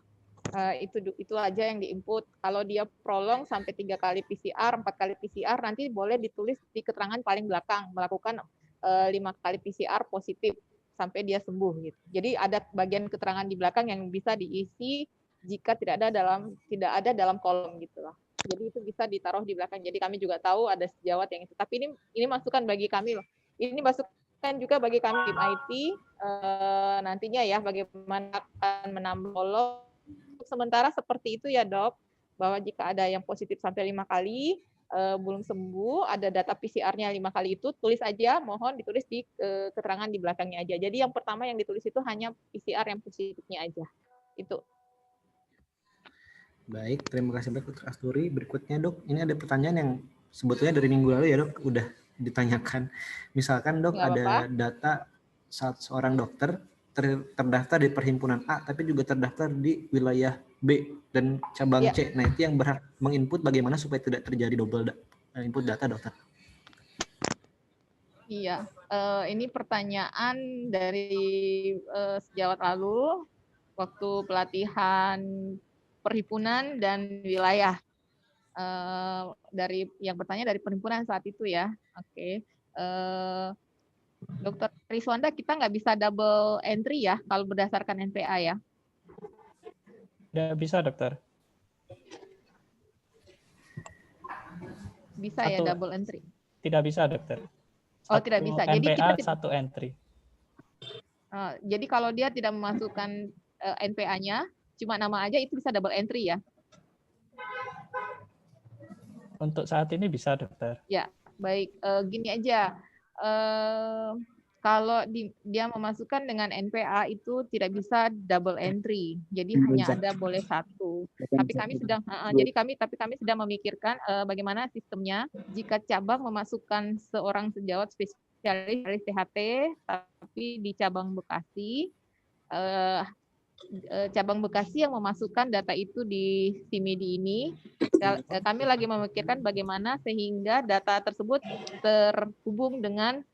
Itu aja yang di-input. Kalau dia prolong sampai 3 kali PCR, 4 kali PCR, nanti boleh ditulis di keterangan paling belakang, melakukan 5 kali PCR positif sampai dia sembuh gitu. Jadi ada bagian keterangan di belakang yang bisa diisi jika tidak ada dalam kolom gitu lah. Jadi itu bisa ditaruh di belakang. Jadi kami juga tahu ada sejawat yang itu. Tapi ini masukan bagi kami loh. Ini masukan juga bagi kami tim IT nantinya ya, bagaimana akan menambah kolom. Sementara seperti itu ya Dok, bahwa jika ada yang positif sampai 5 kali belum sembuh, ada data PCR-nya 5 kali itu, tulis aja, mohon ditulis di keterangan di belakangnya aja. Jadi yang pertama yang ditulis itu hanya PCR yang positifnya aja. Itu. Baik, terima kasih banyak Dr. Asturi. Berikutnya Dok, ini ada pertanyaan yang sebetulnya dari minggu lalu ya Dok, udah ditanyakan. Misalkan Dok ada data seorang dokter terdaftar di perhimpunan A, tapi juga terdaftar di wilayah B dan cabang C. Nah, itu yang berhak menginput bagaimana supaya tidak terjadi double input data, Dokter? Iya, ini pertanyaan dari sejawat lalu, waktu pelatihan perhimpunan dan wilayah. Dari yang bertanya dari perhimpunan saat itu ya. Oke. Dokter Riswanda, kita nggak bisa double entry ya kalau berdasarkan NPA ya? Tidak bisa, Dokter. Bisa ya double entry? Tidak bisa, Dokter. Oh, tidak bisa. Jadi NPA kita satu entry. Jadi kalau dia tidak memasukkan NPA-nya, cuma nama aja, itu bisa double entry ya? Untuk saat ini bisa, Dokter. Ya, baik. Gini aja. Kalau dia memasukkan dengan NPA itu tidak bisa double entry, jadi hanya ada boleh satu. Tapi kami sedang memikirkan bagaimana sistemnya jika cabang memasukkan seorang sejawat spesialis THT, tapi di cabang Bekasi, cabang Bekasi yang memasukkan data itu di SIM-ID ini. Kami lagi memikirkan bagaimana sehingga data tersebut terhubung dengan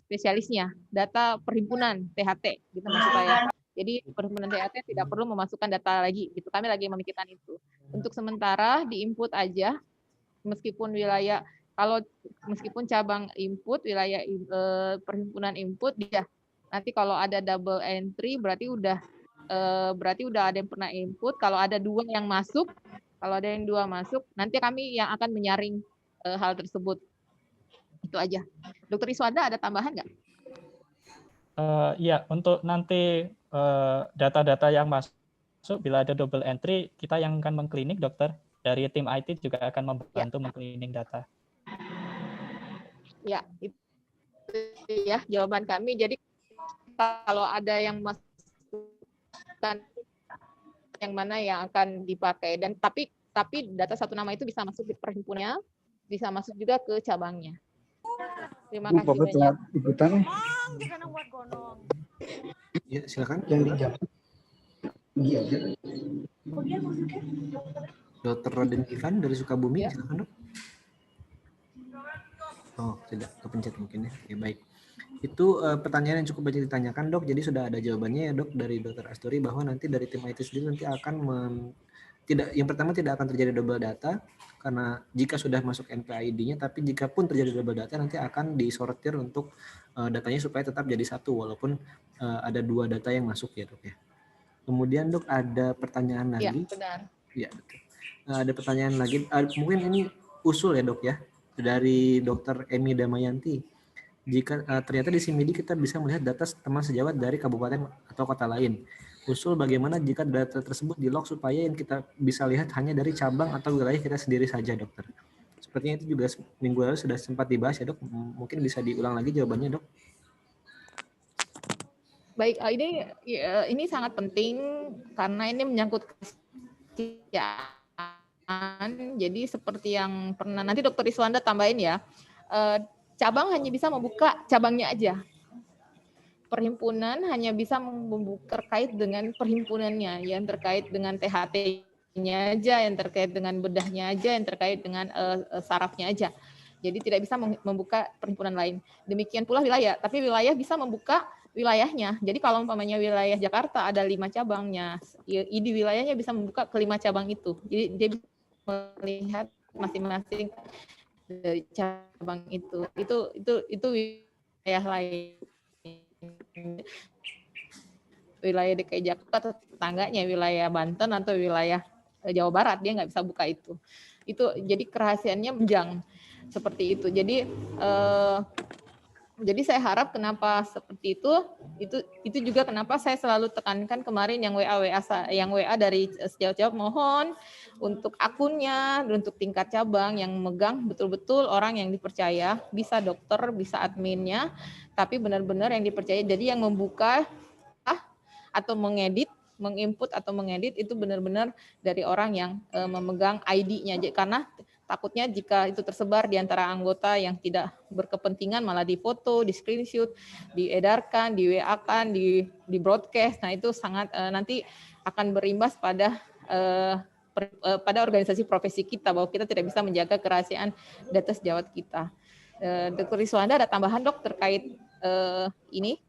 spesialisnya, data perhimpunan THT, gitu maksud saya. Jadi perhimpunan THT tidak perlu memasukkan data lagi, gitu. Kami lagi memikirkan itu. Untuk sementara di-input aja, meskipun wilayah, meskipun cabang input, wilayah perhimpunan input, dia nanti kalau ada double entry berarti udah ada yang pernah input. Kalau ada dua yang masuk, nanti kami yang akan menyaring hal tersebut. Itu aja. Dokter Iswanda ada tambahan nggak? Ya, untuk nanti data-data yang masuk, bila ada double entry, kita yang akan mengklinik, Dokter. Dari tim IT juga akan membantu mengklinik data. Ya, itu ya jawaban kami. Jadi kalau ada yang masukkan yang mana yang akan dipakai, dan tapi data satu nama itu bisa masuk di perhimpunannya, bisa masuk juga ke cabangnya. Terima kasih banyak. Ya, silakan. Dokter Raden Ivan dari Sukabumi, ya. Silakan Dok. Oh, tidak kepencet mungkin ya. Ya baik. Itu pertanyaan yang cukup banyak ditanyakan Dok. Jadi sudah ada jawabannya ya Dok dari Dokter Asturi, bahwa nanti dari tim IT sendiri nanti akan yang pertama tidak akan terjadi double data karena jika sudah masuk NPA-ID-nya, tapi jika pun terjadi double data nanti akan disortir untuk datanya supaya tetap jadi satu walaupun ada dua data yang masuk ya Dok ya. Kemudian Dok ada pertanyaan lagi. Ya, benar. Ya, betul. Ada pertanyaan lagi. Mungkin ini usul ya Dok ya dari Dokter Emi Damayanti. Jika ternyata di SIM-ID kita bisa melihat data teman sejawat dari kabupaten atau kota lain. Usul bagaimana jika data tersebut di-log supaya yang kita bisa lihat hanya dari cabang atau wilayah kita sendiri saja, Dokter. Sepertinya itu juga minggu lalu sudah sempat dibahas ya dok. Mungkin bisa diulang lagi jawabannya dok. Baik, ini sangat penting karena ini menyangkut kesehatan. Jadi seperti yang pernah nanti Dokter Iswanda tambahin ya, cabang hanya bisa membuka cabangnya aja. Perhimpunan hanya bisa membuka terkait dengan perhimpunannya, yang terkait dengan THT-nya aja, yang terkait dengan bedahnya aja, yang terkait dengan sarafnya aja. Jadi tidak bisa membuka perhimpunan lain. Demikian pula wilayah, tapi wilayah bisa membuka wilayahnya. Jadi kalau umpamanya wilayah Jakarta ada 5 cabangnya, ID wilayahnya bisa membuka ke 5 cabang itu. Jadi dia bisa melihat masing-masing dari cabang itu. Itu wilayah lain. Wilayah DKI Jakarta atau tetangganya, wilayah Banten atau wilayah Jawa Barat, dia nggak bisa buka itu. Itu jadi kerahasiaannya menjang seperti itu. Jadi saya harap kenapa seperti itu juga kenapa saya selalu tekankan kemarin yang WA dari sejauh-jauh, mohon untuk akunnya, untuk tingkat cabang yang megang betul-betul orang yang dipercaya, bisa dokter, bisa adminnya, tapi benar-benar yang dipercaya. Jadi yang membuka atau mengedit, menginput atau mengedit itu benar-benar dari orang yang memegang ID-nya, karena takutnya jika itu tersebar di antara anggota yang tidak berkepentingan malah difoto, di screenshot, diedarkan, di WA-kan, di broadcast. Nah, itu sangat nanti akan berimbas pada organisasi profesi kita, bahwa kita tidak bisa menjaga kerahasiaan data sejawat kita. Dr. Iswanda ada tambahan dok terkait ini?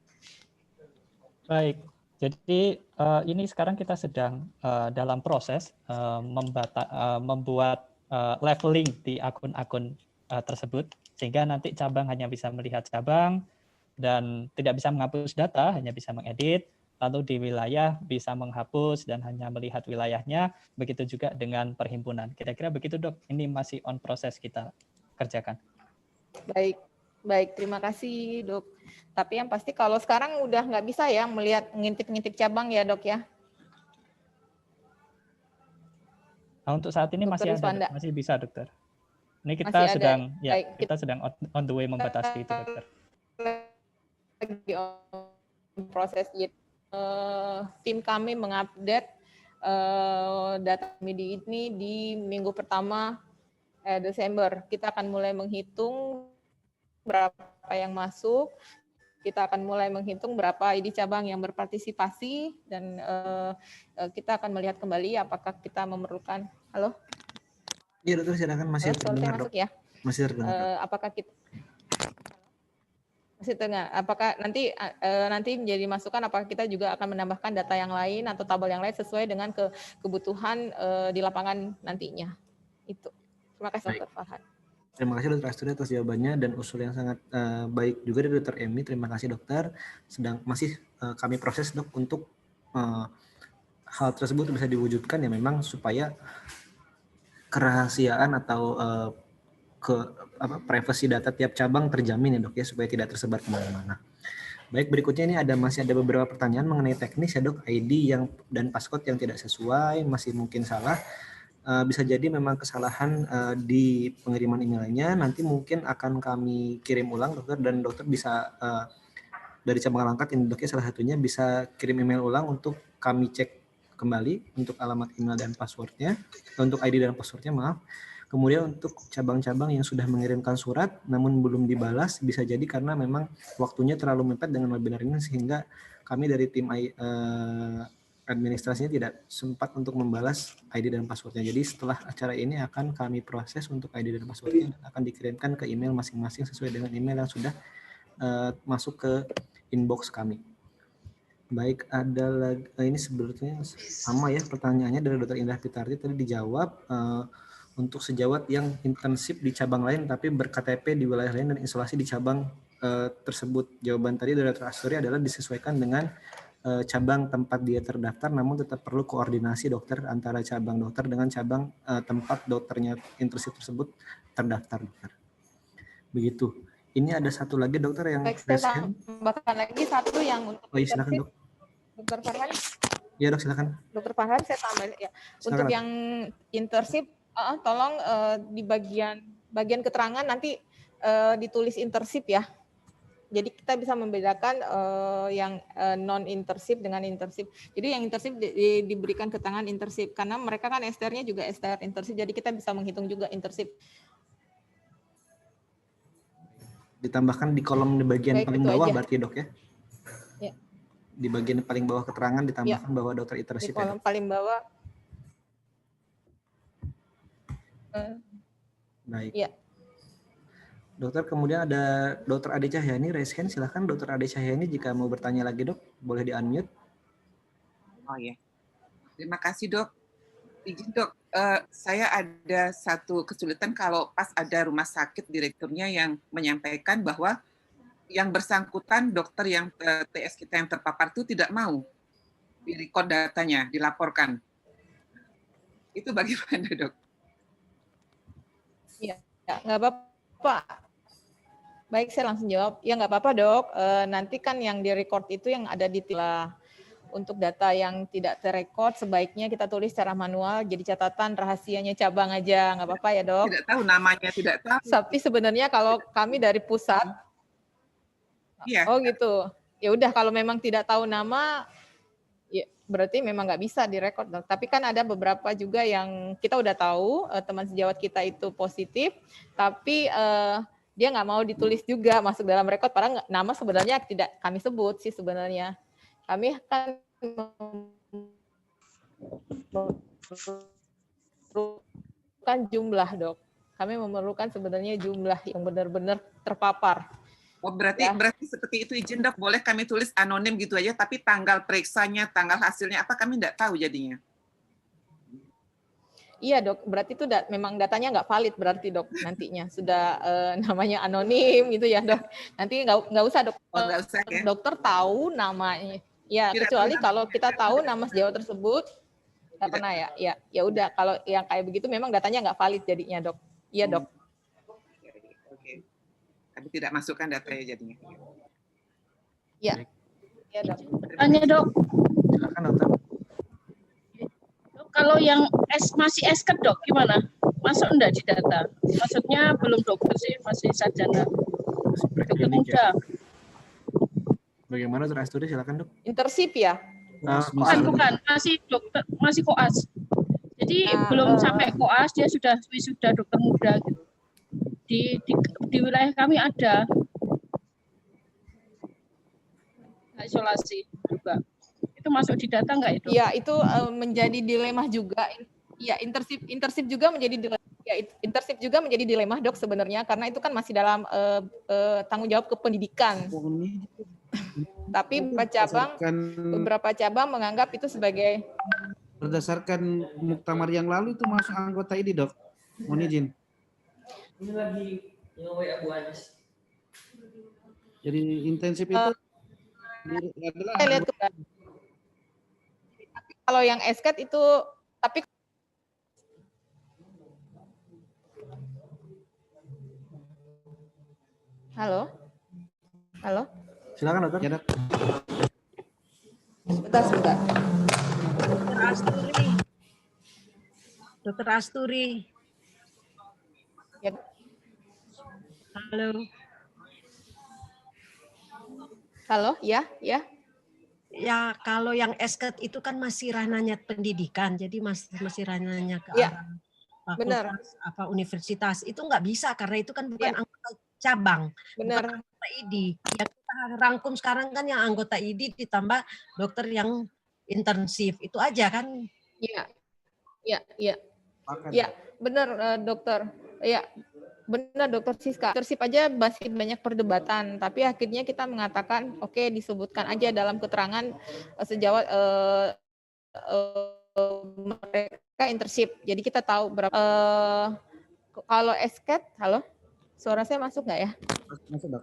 Baik. Jadi ini sekarang kita sedang dalam proses membuat leveling di akun-akun tersebut, sehingga nanti cabang hanya bisa melihat cabang dan tidak bisa menghapus data, hanya bisa mengedit. Lalu di wilayah bisa menghapus dan hanya melihat wilayahnya. Begitu juga dengan perhimpunan. Kira-kira begitu dok. Ini masih on proses kita kerjakan. Baik, terima kasih dok. Tapi yang pasti kalau sekarang udah nggak bisa ya melihat ngintip-ngintip cabang ya dok ya. Nah, untuk saat ini Dokter masih ada, Iswanda. masih bisa dokter. Ini kita Masih ada. sedang Baik, kita sedang on the way membatasi itu dokter. Lagi on proses. Tim kami mengupdate data MIDI ini di minggu pertama Desember. Kita akan mulai menghitung berapa yang masuk, kita akan mulai menghitung berapa ID cabang yang berpartisipasi, dan kita akan melihat kembali apakah kita memerlukan. Halo? Iya dokter, silakan, masih terdengar dok. Masuk ya? Masih terdengar. Apakah kita masih terdengar? Apakah nanti menjadi masukan, apakah kita juga akan menambahkan data yang lain atau tabel yang lain sesuai dengan kebutuhan di lapangan nantinya? Itu. Terima kasih Dr. Farhan. Terima kasih Dr. Asturi atas jawabannya dan usul yang sangat baik juga dari Dr. Emi. Terima kasih dokter. Masih kami proses dok untuk hal tersebut bisa diwujudkan ya, memang supaya kerahasiaan atau privasi data tiap cabang terjamin ya dok ya, supaya tidak tersebar kemana-mana. Baik, berikutnya ini masih ada beberapa pertanyaan mengenai teknis ya dok, ID dan passcode yang tidak sesuai, masih mungkin salah. Bisa jadi memang kesalahan di pengiriman emailnya, nanti mungkin akan kami kirim ulang dokter, dan dokter bisa dari cabang Langkat ini dokter salah satunya bisa kirim email ulang untuk kami cek kembali untuk alamat email dan passwordnya, untuk ID dan passwordnya maaf. Kemudian untuk cabang-cabang yang sudah mengirimkan surat namun belum dibalas, bisa jadi karena memang waktunya terlalu mepet dengan webinar ini, sehingga kami dari tim administrasinya tidak sempat untuk membalas ID dan passwordnya. Jadi setelah acara ini akan kami proses untuk ID dan passwordnya, dan akan dikirimkan ke email masing-masing sesuai dengan email yang sudah masuk ke inbox kami. Baik, ada lagi, ini sebetulnya sama ya pertanyaannya dari Dr. Indah Pitarti tadi dijawab. Untuk sejawat yang intensif di cabang lain tapi ber-KTP di wilayah lain dan isolasi di cabang tersebut. Jawaban tadi dari Dr. Asturi adalah disesuaikan dengan cabang tempat dia terdaftar, namun tetap perlu koordinasi dokter antara cabang dokter dengan cabang tempat dokternya intensif tersebut terdaftar dokter. Begitu. Ini ada satu lagi dokter yang saya tambahkan lagi satu yang untuk iya, silakan dok. Dokter Farhan. Iya dok, silakan. Dokter Farhan saya tambah ya. Silakan. Untuk yang internship tolong di bagian bagian keterangan nanti ditulis internship ya. Jadi kita bisa membedakan yang non internship dengan internship. Jadi yang internship diberikan keterangan internship karena mereka kan STR-nya juga STR internship. Jadi kita bisa menghitung juga internship. Ditambahkan di kolom di bagian Baik, paling itu bawah aja. berarti dok ya? Ya. Di bagian paling bawah keterangan ditambahkan bahwa dokter Di internship ya kolom dok? paling bawah. Baik. Ya. Dokter, kemudian ada Dokter Ade Cahyani, raise hand. Silahkan Dokter Ade Cahyani jika mau bertanya lagi dok, boleh di-unmute. Oh ya, terima kasih dok. Izin dok, saya ada satu kesulitan kalau pas ada rumah sakit direkturnya yang menyampaikan bahwa yang bersangkutan dokter yang TS kita yang terpapar itu tidak mau direkod datanya, dilaporkan. Itu bagaimana dok? Iya, nggak apa-apa. Baik, saya langsung jawab. Ya nggak apa-apa dok. Nanti kan yang direcord itu yang ada di tilah. Untuk data yang tidak terrekod, sebaiknya kita tulis secara manual. Jadi catatan rahasianya cabang aja, nggak apa-apa ya dok. Tidak tahu namanya, tidak tahu. Tapi sebenarnya kalau kami dari pusat, Iya. Oh gitu. Ya udah kalau memang tidak tahu nama, ya berarti memang nggak bisa direkod dok. Tapi kan ada beberapa juga yang kita udah tahu teman sejawat kita itu positif, tapi dia nggak mau ditulis juga masuk dalam rekod, padahal nama sebenarnya tidak kami sebut sih sebenarnya. Kami kan memerlukan jumlah dok. Kami memerlukan sebenarnya jumlah yang benar-benar terpapar. Oh berarti seperti itu izin dok, boleh kami tulis anonim gitu aja, tapi tanggal periksanya, tanggal hasilnya apa kami tidak tahu jadinya. Iya dok, berarti itu memang datanya nggak valid berarti dok nantinya sudah namanya anonim gitu ya dok. Nanti nggak usah dok. Oh, nggak usah, ya? Dokter tahu namanya. Ya Tidak kecuali pernah. kalau kita tahu nama sejawat tersebut nggak pernah ya. Ya udah kalau yang kayak begitu memang datanya nggak valid jadinya dok. Iya dok. Oke. Kami tidak masukkan datanya jadinya. Iya. Iya dok. Tanya dok. Silakan dokter. Kalau yang masih esket dok gimana? Masuk enggak di data? Maksudnya belum dokter sih, masih sarjana. Dokter muda. Bagaimana dokter Asturi? Silakan dok. Internship ya? Bukan, masih dokter, masih koas. Jadi belum sampai koas, dia sudah wisuda dokter muda gitu. Di wilayah kami ada isolasi juga. Itu masuk di data nggak itu? Iya, itu menjadi dilema juga. Ya, internship juga menjadi dilema. Ya, internship juga menjadi dilema dok sebenarnya karena itu kan masih dalam tanggung jawab kependidikan. Tapi beberapa cabang menganggap itu sebagai berdasarkan muktamar yang lalu itu masuk anggota ini dok. Mohon izin. Ini lagi nge-WA Bu Anis. Jadi intensif itu adalah lihat kalau yang esket itu tapi Halo. Silakan dokter. Ya, dok. Sebentar. Dokter Asturi. Ya. Halo, ya. Ya, kalau yang esket itu kan masih ranahnya pendidikan, jadi masih ranahnya ke Ya, arah benar. fakultas, universitas. Itu nggak bisa karena itu kan bukan anggota cabang, Benar. bukan anggota ID. Yang kita rangkum sekarang kan yang anggota ID ditambah dokter yang internship. Itu aja kan? Iya. Ya, benar dokter. Ya, benar dokter Siska. Internship aja masih banyak perdebatan, tapi akhirnya kita mengatakan oke, disebutkan aja dalam keterangan sejawat mereka internship. Jadi kita tahu berapa kalau esket, halo? Suara saya masuk nggak ya? Masuk dok.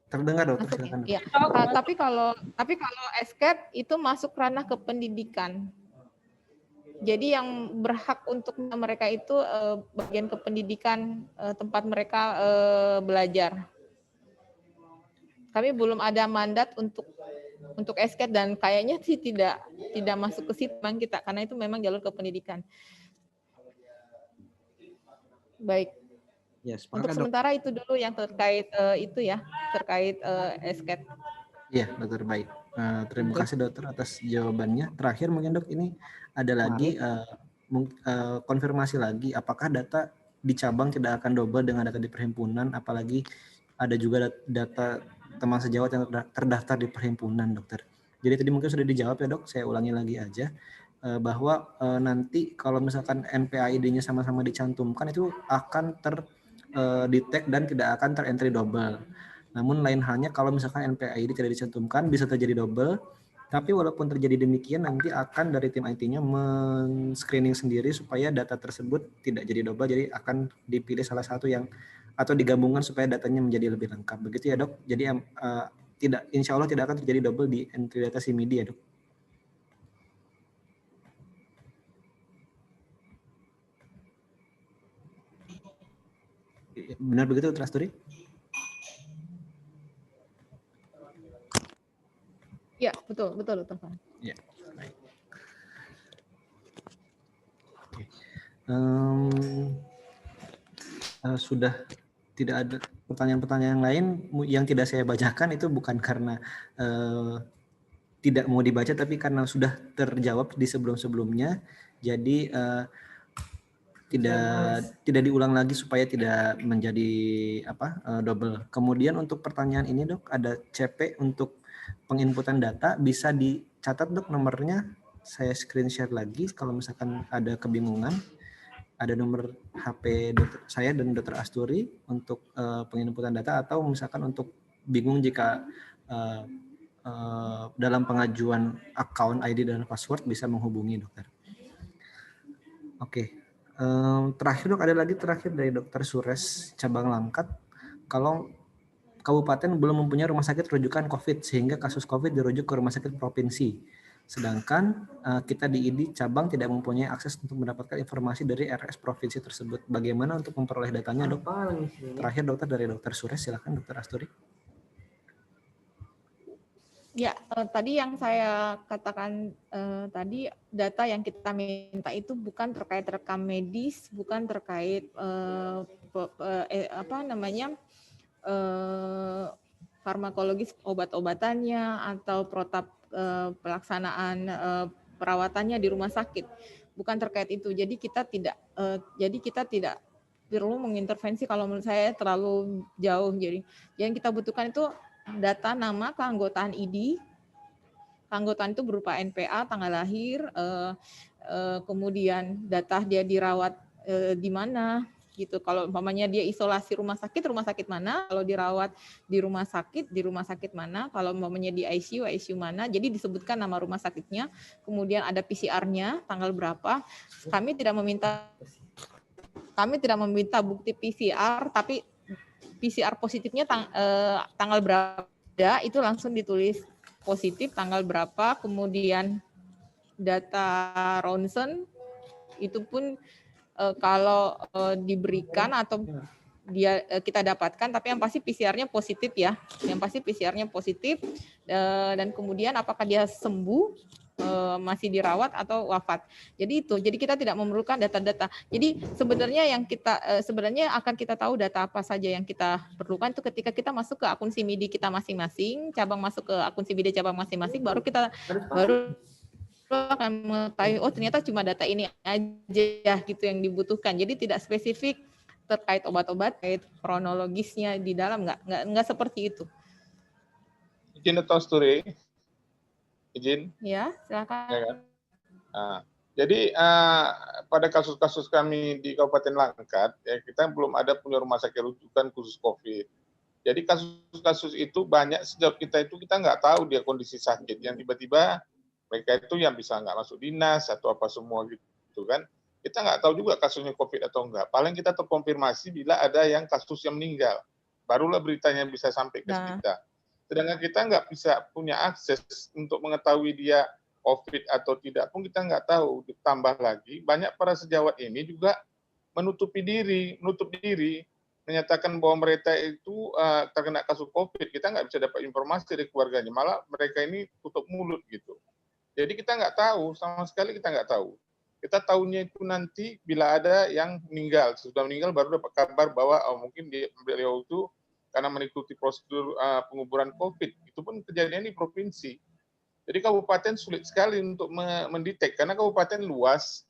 Terdengar dokter, Masuk silakan. ya. Tapi kalau esket itu masuk ranah kependidikan. Jadi yang berhak untuk mereka itu bagian kependidikan tempat mereka belajar. Kami belum ada mandat untuk esket dan kayaknya sih tidak masuk ke situ memang kita karena itu memang jalur kependidikan. Baik. Ya, Untuk sepakat dok. sementara itu dulu yang terkait itu ya, terkait SCAT. Iya, dokter, baik. Terima kasih dokter atas jawabannya. Terakhir mungkin dok, ini ada lagi konfirmasi lagi, apakah data di cabang tidak akan double dengan data di perhimpunan, apalagi ada juga data teman sejawat yang terdaftar di perhimpunan, dokter. Jadi tadi mungkin sudah dijawab ya dok, saya ulangi lagi aja, bahwa nanti kalau misalkan NPAID-nya sama-sama dicantumkan itu akan detect dan tidak akan terentry double. Namun lain halnya kalau misalkan NPAID tidak dicantumkan bisa terjadi double, tapi walaupun terjadi demikian nanti akan dari tim IT-nya men-screening sendiri supaya data tersebut tidak jadi double, jadi akan dipilih salah satu yang atau digabungkan supaya datanya menjadi lebih lengkap. Begitu ya dok. Jadi tidak, insya Allah tidak akan terjadi double di entry data SIMIDI ya dok. Benar begitu Dr. Asturi? Ya, betul, Dr. Fan. Ya, baik. Oke. Sudah tidak ada pertanyaan-pertanyaan lain yang tidak saya bacakan, itu bukan karena tidak mau dibaca, tapi karena sudah terjawab di sebelum-sebelumnya. Jadi tidak diulang lagi supaya tidak menjadi double. Kemudian untuk pertanyaan ini dok, ada CP untuk penginputan data, bisa dicatat dok nomornya, saya screenshot lagi kalau misalkan ada kebingungan. Ada nomor HP saya dan Dr. Asturi untuk penginputan data, atau misalkan untuk bingung jika dalam pengajuan account ID dan password bisa menghubungi dokter. Oke. Terakhir dok, ada lagi terakhir dari Dr. Sures cabang Langkat, kalau kabupaten belum mempunyai rumah sakit rujukan COVID sehingga kasus COVID dirujuk ke rumah sakit provinsi, sedangkan kita di ID cabang tidak mempunyai akses untuk mendapatkan informasi dari RS provinsi tersebut. Bagaimana untuk memperoleh datanya dok? Terakhir dokter dari Dr. Sures, silakan Dr. Asturi. Ya, tadi yang saya katakan tadi, data yang kita minta itu bukan terkait rekam medis, bukan terkait farmakologis obat-obatannya atau protap pelaksanaan perawatannya di rumah sakit, bukan terkait itu. Jadi kita tidak perlu mengintervensi, kalau menurut saya terlalu jauh. Jadi yang kita butuhkan itu data nama keanggotaan ID. Keanggotaan itu berupa NPA, tanggal lahir, kemudian data dia dirawat di mana gitu. Kalau umpamanya dia isolasi rumah sakit mana? Kalau dirawat di rumah sakit mana? Kalau umpamanya di ICU mana? Jadi disebutkan nama rumah sakitnya, kemudian ada PCR-nya, tanggal berapa. Kami tidak meminta bukti PCR, tapi PCR positifnya tanggal berapa, itu langsung ditulis positif tanggal berapa, kemudian data ronsen itu pun kalau diberikan atau kita dapatkan, tapi yang pasti PCR-nya positif ya, dan kemudian apakah dia sembuh, masih dirawat atau wafat. Jadi kita tidak memerlukan data-data. Jadi sebenarnya akan kita tahu data apa saja yang kita perlukan itu ketika kita masuk ke akun SIMIDI kita masing-masing, cabang masuk ke akun SIMIDI cabang masing-masing, baru akan mengetahui, oh ternyata cuma data ini aja gitu yang dibutuhkan. Jadi tidak spesifik terkait obat-obat, terkait kronologisnya di dalam, nggak seperti itu. Izin Dr. Asturi. Izin? Ya, silakan. Ya, kan? Nah, jadi pada kasus-kasus kami di Kabupaten Langkat, ya, kita belum ada punya rumah sakit rujukan khusus COVID. Jadi kasus-kasus itu banyak, sejauh kita nggak tahu dia kondisi sakit, yang tiba-tiba mereka itu yang bisa nggak masuk dinas atau apa semua gitu kan. Kita nggak tahu juga kasusnya COVID atau enggak. Paling kita terkonfirmasi bila ada yang kasus yang meninggal. Barulah beritanya bisa sampai ke kita. Sedangkan kita nggak bisa punya akses untuk mengetahui dia COVID atau tidak pun kita nggak tahu. Ditambah lagi, banyak para sejawat ini juga menutup diri, menyatakan bahwa mereka itu terkena kasus COVID. Kita nggak bisa dapat informasi dari keluarganya. Malah mereka ini tutup mulut gitu. Jadi kita nggak tahu, sama sekali kita nggak tahu. Kita tahunya itu nanti bila ada yang meninggal. Sudah meninggal baru dapat kabar bahwa mungkin beliau itu karena mengikuti prosedur penguburan COVID. Itu pun kejadian di provinsi. Jadi kabupaten sulit sekali untuk mendetek karena kabupaten luas.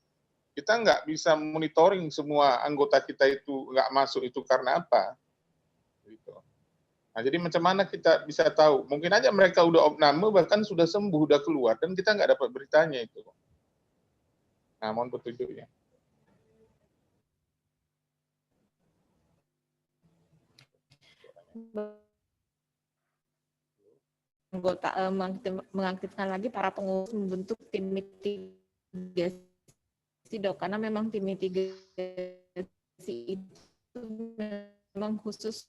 Kita nggak bisa monitoring semua anggota kita itu nggak masuk itu karena apa. Gitu. Nah, jadi macam mana kita bisa tahu? Mungkin aja mereka udah opname bahkan sudah sembuh, udah keluar dan kita nggak dapat beritanya itu. Nah, mohon petunjuknya. Anggota mengaktifkan lagi para pengurus membentuk tim mitigasi, Dok, karena memang tim mitigasi itu memang khusus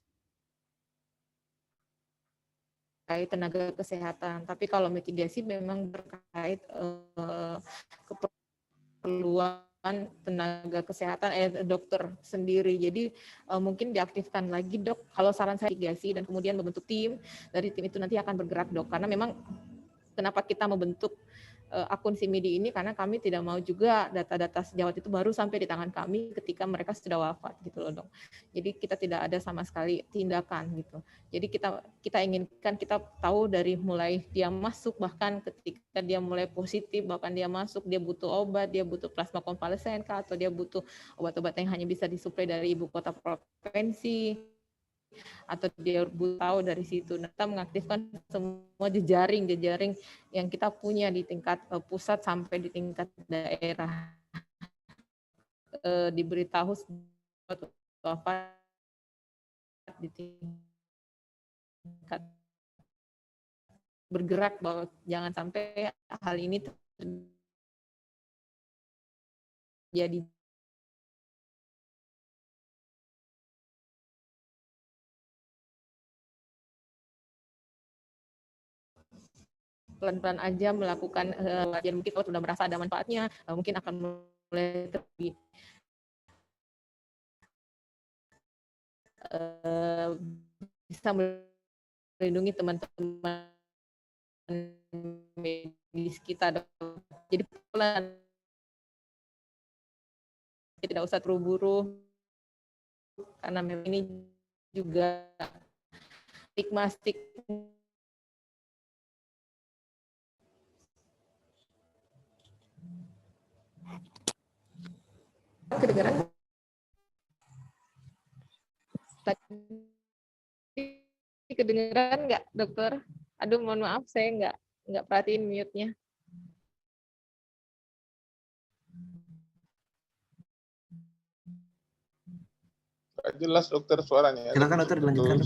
terkait tenaga kesehatan. Tapi kalau mitigasi memang terkait keperluan tenaga kesehatan dokter sendiri. Jadi mungkin diaktifkan lagi, Dok. Kalau saran saya mitigasi dan kemudian membentuk tim, dari tim itu nanti akan bergerak, Dok. Karena memang kenapa kita membentuk akun SIMIDI ini karena kami tidak mau juga data-data sejawat itu baru sampai di tangan kami ketika mereka sudah wafat gitu loh, Dok. Jadi kita tidak ada sama sekali tindakan gitu. Jadi kita inginkan kita tahu dari mulai dia masuk, bahkan ketika dia mulai positif, bahkan dia masuk dia butuh obat, dia butuh plasma konvalesen atau dia butuh obat-obat yang hanya bisa disuplai dari ibu kota provinsi, atau dia tahu dari situ. Nah, kita mengaktifkan semua jejaring yang kita punya di tingkat pusat sampai di tingkat daerah. Diberitahu apa di tingkat bergerak bahwa jangan sampai hal ini terjadi. Pelan-pelan aja melakukan kajian, mungkin kalau sudah merasa ada manfaatnya, mungkin akan mulai terjadi bisa melindungi teman-teman medis kita. Jadi pelan, tidak usah terburu-buru karena memang ini juga stigma. Kedengaran? Tadi kedengaran nggak, Dokter? Aduh, mohon maaf, saya nggak perhatiin mute-nya. Jelas, Dokter, suaranya. Silakan, Dokter, dilanjutkan.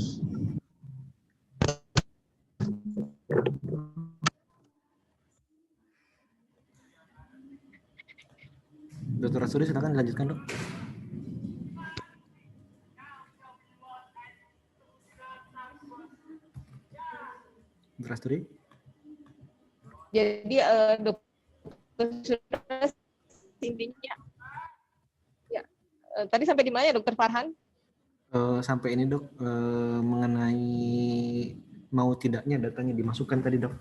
Dr. Asturi, silakan dilanjutkan, Dok. Dr. Asturi. Jadi Dokter intinya, ya, tadi sampai di mana ya, Dokter Farhan? Sampai ini, Dok, mengenai mau tidaknya datanya dimasukkan tadi, Dok.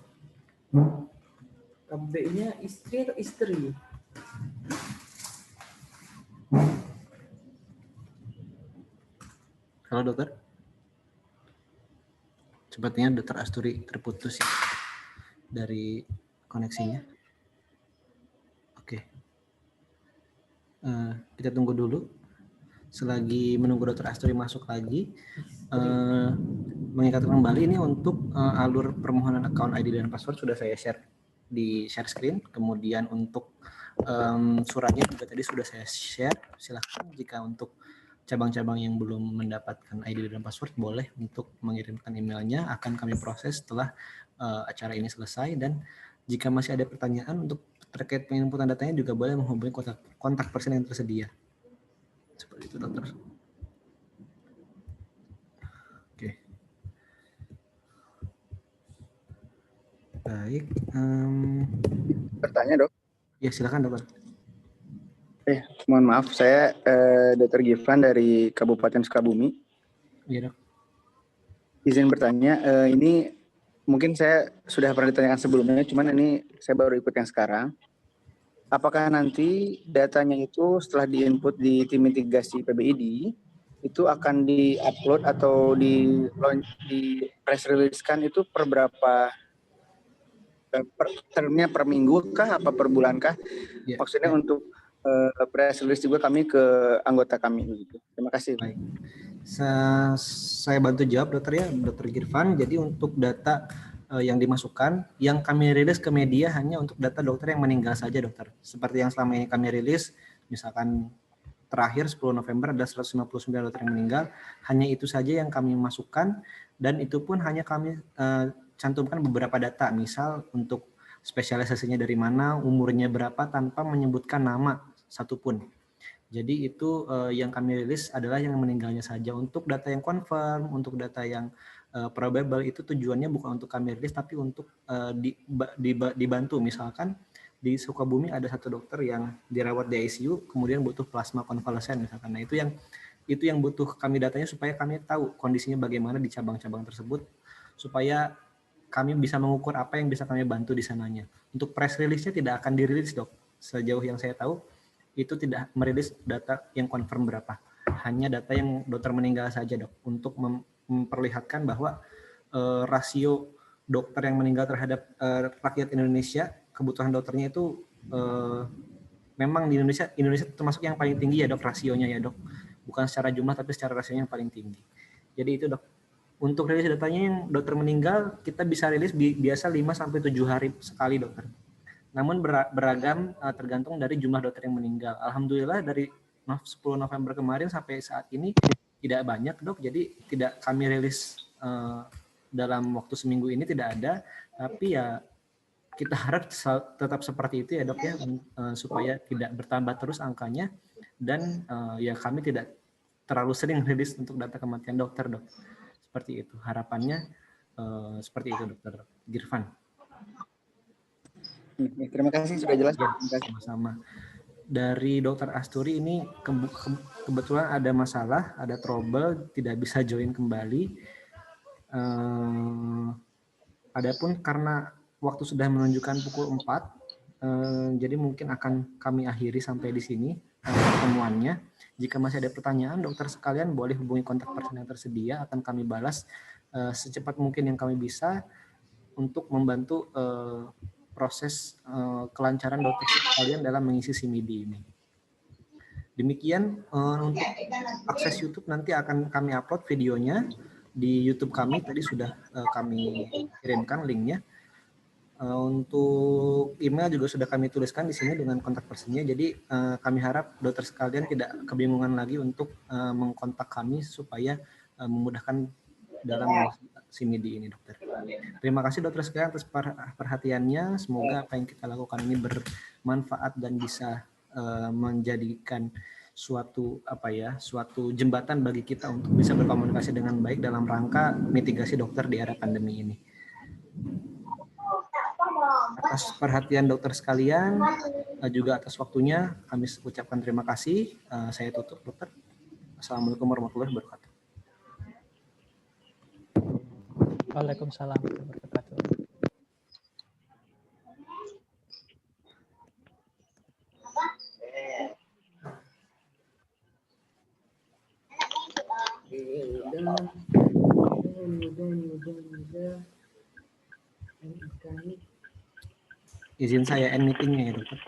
KBI-nya istri atau istri? Halo, Dokter. Sepertinya Dr. Asturi terputus ya dari koneksinya. Oke. Kita tunggu dulu. Selagi menunggu Dr. Asturi masuk lagi, mengingatkan kembali ini untuk alur permohonan account ID dan password sudah saya share di share screen. Kemudian untuk suratnya juga tadi sudah saya share. Silakan jika untuk cabang-cabang yang belum mendapatkan ID dan password boleh untuk mengirimkan emailnya, akan kami proses setelah acara ini selesai. Dan jika masih ada pertanyaan untuk terkait penginputan datanya juga boleh menghubungi kontak person yang tersedia. Seperti itu, Dokter. Oke. Baik. Bertanya, Dok? Ya, silakan, Dokter. Mohon maaf, saya Dr. Gifran dari Kabupaten Sukabumi. Iya, Dok. Izin bertanya, ini mungkin saya sudah pernah ditanyakan sebelumnya, cuman ini saya baru ikut yang sekarang. apakah nanti datanya itu setelah diinput di tim mitigasi PBID itu akan di-upload atau di press release-kan itu per berapa termnya, per minggu kah apa per bulan kah? Maksudnya untuk press release juga kami ke anggota kami begitu. Terima kasih. Baik. Saya bantu jawab dokter ya, Dokter Girvan. Jadi untuk data yang dimasukkan, yang kami rilis ke media hanya untuk data dokter yang meninggal saja dokter. Seperti yang selama ini kami rilis, misalkan terakhir 10 November ada 159 dokter yang meninggal, hanya itu saja yang kami masukkan, dan itu pun hanya kami cantumkan beberapa data, misal untuk spesialisasinya dari mana, umurnya berapa, tanpa menyebutkan nama satupun. Jadi itu yang kami rilis adalah yang meninggalnya saja. Untuk data yang confirm, untuk data yang probable itu tujuannya bukan untuk kami rilis, tapi untuk dibantu. Misalkan di Sukabumi ada satu dokter yang dirawat di ICU, kemudian butuh plasma konvalesen misalkan. Nah itu yang butuh kami datanya supaya kami tahu kondisinya bagaimana di cabang-cabang tersebut, supaya kami bisa mengukur apa yang bisa kami bantu di sananya. Untuk press release-nya tidak akan dirilis dok. Sejauh yang saya tahu, itu tidak merilis data yang confirm berapa. Hanya data yang dokter meninggal saja dok. Untuk memperlihatkan bahwa rasio dokter yang meninggal terhadap rakyat Indonesia, kebutuhan dokternya itu memang di Indonesia termasuk yang paling tinggi ya dok, rasionya ya dok. Bukan secara jumlah tapi secara rasionya yang paling tinggi. Jadi itu dok. Untuk rilis datanya yang dokter meninggal, kita bisa rilis biasa 5-7 hari sekali dokter. Namun beragam tergantung dari jumlah dokter yang meninggal. Alhamdulillah dari 10 November kemarin sampai saat ini tidak banyak dok, jadi tidak kami rilis dalam waktu seminggu ini tidak ada, tapi ya kita harap tetap seperti itu ya dok ya, supaya tidak bertambah terus angkanya, dan ya kami tidak terlalu sering rilis untuk data kematian dokter dok. Seperti itu harapannya, seperti itu dokter Girvan. Terima kasih sudah jelas. Ya, sama-sama. Dari dokter Asturi ini kebetulan ada masalah, ada trouble, tidak bisa join kembali. Adapun karena waktu sudah menunjukkan pukul 4, jadi mungkin akan kami akhiri sampai di sini pertemuannya. Jika masih ada pertanyaan, dokter sekalian boleh hubungi kontak person yang tersedia, akan kami balas secepat mungkin yang kami bisa untuk membantu proses kelancaran dokter sekalian dalam mengisi SIM-ID ini. Demikian untuk akses YouTube nanti akan kami upload videonya di YouTube kami, tadi sudah kami kirimkan linknya. Untuk email juga sudah kami tuliskan di sini dengan kontak personnya. Jadi kami harap dokter sekalian tidak kebingungan lagi untuk mengkontak kami supaya memudahkan dalam SIM-ID ini dokter. Terima kasih dokter sekalian atas perhatiannya. Semoga apa yang kita lakukan ini bermanfaat dan bisa menjadikan suatu jembatan bagi kita untuk bisa berkomunikasi dengan baik dalam rangka mitigasi dokter di era pandemi ini. Atas perhatian dokter sekalian, juga atas waktunya kami ucapkan terima kasih. Saya tutup dokter. Assalamualaikum warahmatullahi wabarakatuh. Waalaikumsalam warahmatullahi wabarakatuh. Izin saya end meetingnya ya dokter.